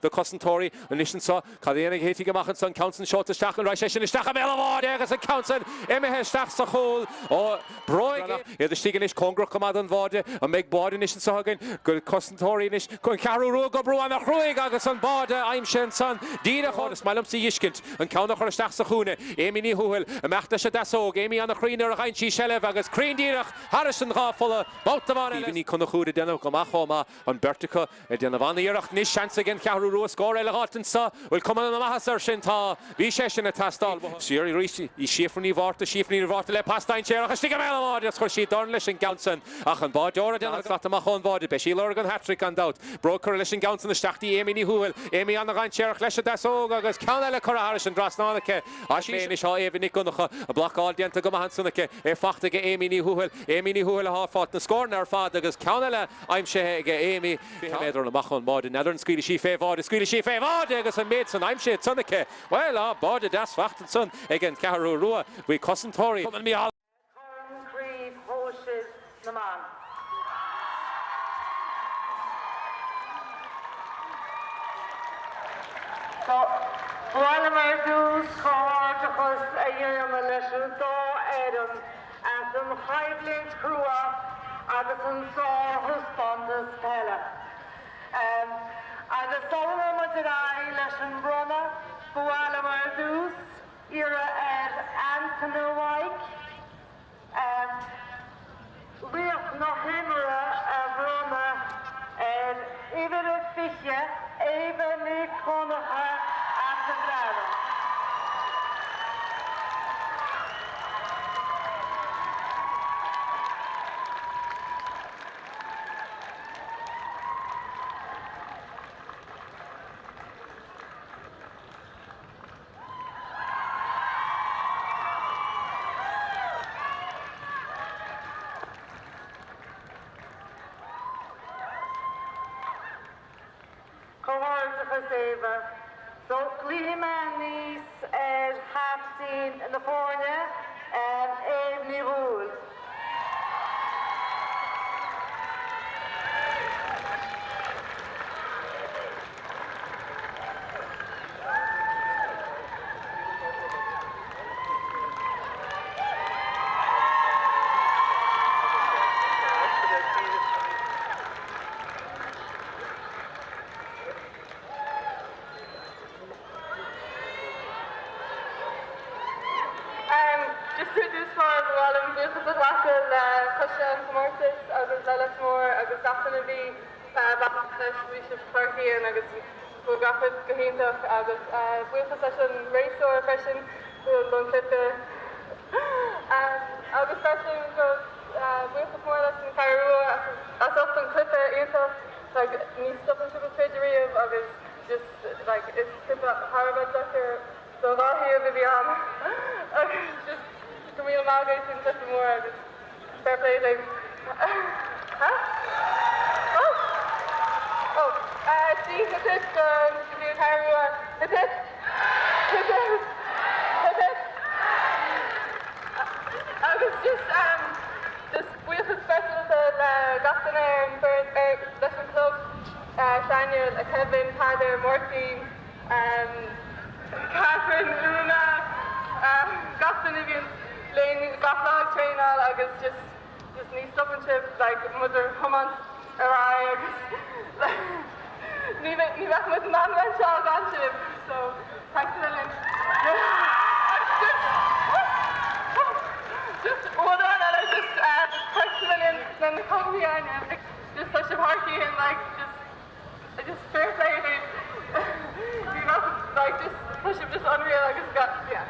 [SPEAKER 1] do cosantóirí an nisan sa cadéana hétí goachchan san counsan seota stachan ra sin stacha mé bhád agus an counsan imethe staach sa chóil ó broig iad stígan is congra cumad an bháde a méid bád nisan sa hagan go cosantóirí nis chun cearú go brúan Chruig agus an báde aimsin san dína choras mailam sa dhiiscint an cánach chuir isteach sa chúna éimi ní thuil a meachta se dasóg éimi anna chrínar a chaintí sellh agus críndíireach Harris an gáfola bátamána ní chuna chúra déanamh go machá an bertacha a déanamh annaíireach níos seansa gin cearú ruá scóir eile hátan sa bhfuil cumana na maithasar sin tá bhí sé sin na tastáil siar í ríisi í siafraní bhharta le pastáin séach tí go méile chuir sí darn leis an gaansan ach an bádeora déanamh fata amachán báde be sí le an hat-trick an dat broker leis an gaansan na Tí éimi ní thuil éimi anna gáin séach leis a dasóg agus ceanna le chur Harris an drasnánacha a sí is seo éhí niconacha a blacáil dianta go hansannacha fachta go éimi ní thuil a háfát na scórna ar fad agus ceanna le aimsethe go éimi méidir na machán báde neidir an scuile sí féháde agus an méid san aimse sannacha well á báde das fachtan san ag an cearú rua bhí cosantóirí
[SPEAKER 2] So, bhfuil mar dús cóirteachas a dhéanam leis an dó éireann as an chaidlínt crua agus an sóthas Comórtas Peile. Agus dóla mu leis an brona bhfuil mar dús ire Antonawaig. Riach na himara a brona even a fiche, even ní conacha as a drama. So, Cluiche Ceannais half-seen in the fornia and ní rúil. Comórtas agus lelas mór agus gafan a bhí bachas bhí Pháirc agus bhfuil gafad go héintach agus bhuichas leis an réasúir freisin bhfuil don clipe agus freisin go bhuichas mór leis an cairúa as ocht an clipe íontach níos stopan si féidiríomh agus just like is clipe Harbad leir do bháthíomh a bhí an agus just go míl mágéis sin clipe mór agus fair play like huh? See the pit the entire the pit I was just with a special Tráchtaire and lesson club Shania, Kevin, Tyler, Morty, Catherine, Luna, Gafan Vivian, Lane, Gaflag train all August just need stop and ship like mother Haman Arai Ní bheith mu an anhaid seo gan ship, so thanks a million. Just hold on and I just thanks a million then the coffee and just such a party and like just fair play you know like just push him just unreal I just got yeah.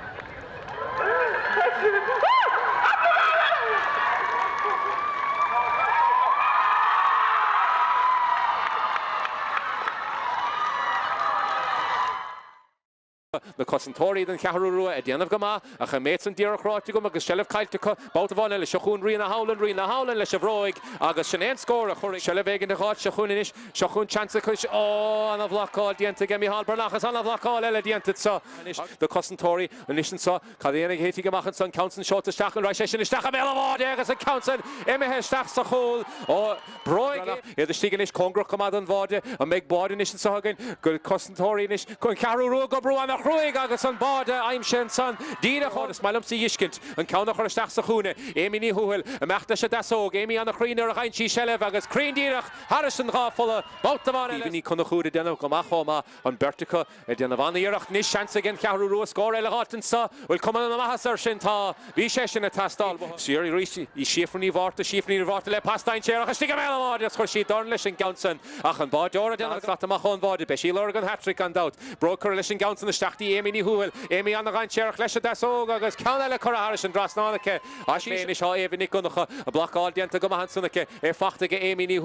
[SPEAKER 2] Thank you.
[SPEAKER 1] le cosantóí den chearú rua a déanamh go má a cha méid san díarachráte go agus sellh caiilte báta bhána le seachún riona hálan le sebhróig agus sinnéon scór a chuir sellh végin de gáit seachúnis seachún chance chuis anna bhlaáil dianta ge Mícheál Bernachas anna bhlaáil eile dianta sa de cosantóí an nisan sa cadéana hétí goachchan san counsan seota stachel ra sé sin stacha mé bháide agus an counsan imethe stach sa chóil ó broig iad a stígan is congrach go an bháide a méid báide nisan sa hagan go cosantóí nis chun cearú rua go brú amach ruig agus an báide aim sin san dína chódas mailam sa dhiiscint an ceannach chuir stach sa chúna éimi ní húil a meachta se dasóg éimi anna chrínar a chaintí sellh agus críndíach Harrison ráfola báta bhána ní chuna chúda déanamh go machá an bertica a déanamh anna iirecht níos seansa gin cearú rua scóir eile hátan sa bhfuil cuman an amachasar sin tá bhí sé sin na tastal siar í siafraní bhharta le pastáin séach a stíga méile bháide chuir sí darn leis an gaunsan ach an báideora déanamh fat amach an bháide be sí legan hat-trick an dat broker leis an gaunsan na stachtaí éimi ní húil éimi anna gain séach leis a dasóg agus ceanna le chur Harrison drasnánacha a sí is á éimhin ní gunacha a blacáil dianta go mahansannacha fachta go éimi ní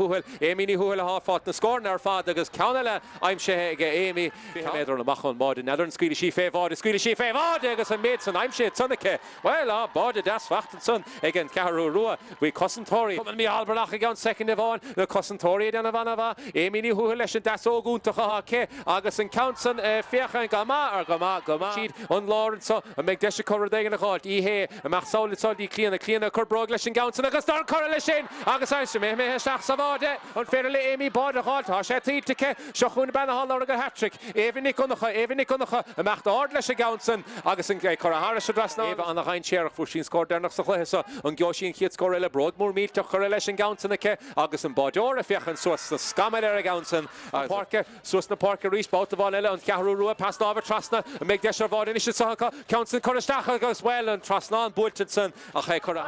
[SPEAKER 1] húil a háfát na scórna ar fad agus ceanna le aimsethe go éimi méidir amach an báide neidir an scuile sí féháide agus an méid san aimse sannacha well á báide das fachtan san ag an cearú rua bhí cosantóí an Mícheál Bernach a gan second bháin na cosantóí denna bhana bha éimi ní húil leis an dasógúntacha ce agus an counsan féchan gama siad an lárin sa a méid deise chur dégan na gáil ihé amach sáilí clíanana chur brog leis an gaunsan agus dar chur lei sin agus aimse mé seach sa bháide an féidir le éimi báide gáiltá sé títacha seachún benna hall ar go hat-trick éhí ní gunacha amach ard leis a gaunsan agus an chur a Harris drasna anna chain séach fu sin scór dénach sa chlésa an geo sin chiad scór eile brod mór míte chur leis an gaunsannacha agus an báideora féchan suas na scamil ar a gaunsan Pháirc suas na Pháirc rís báta bháin eile an cearú rua pas nábhar trasna a méid deis ar bháide is sacha counsan chur isteach agus well an trasná an búiltid san a ché chur a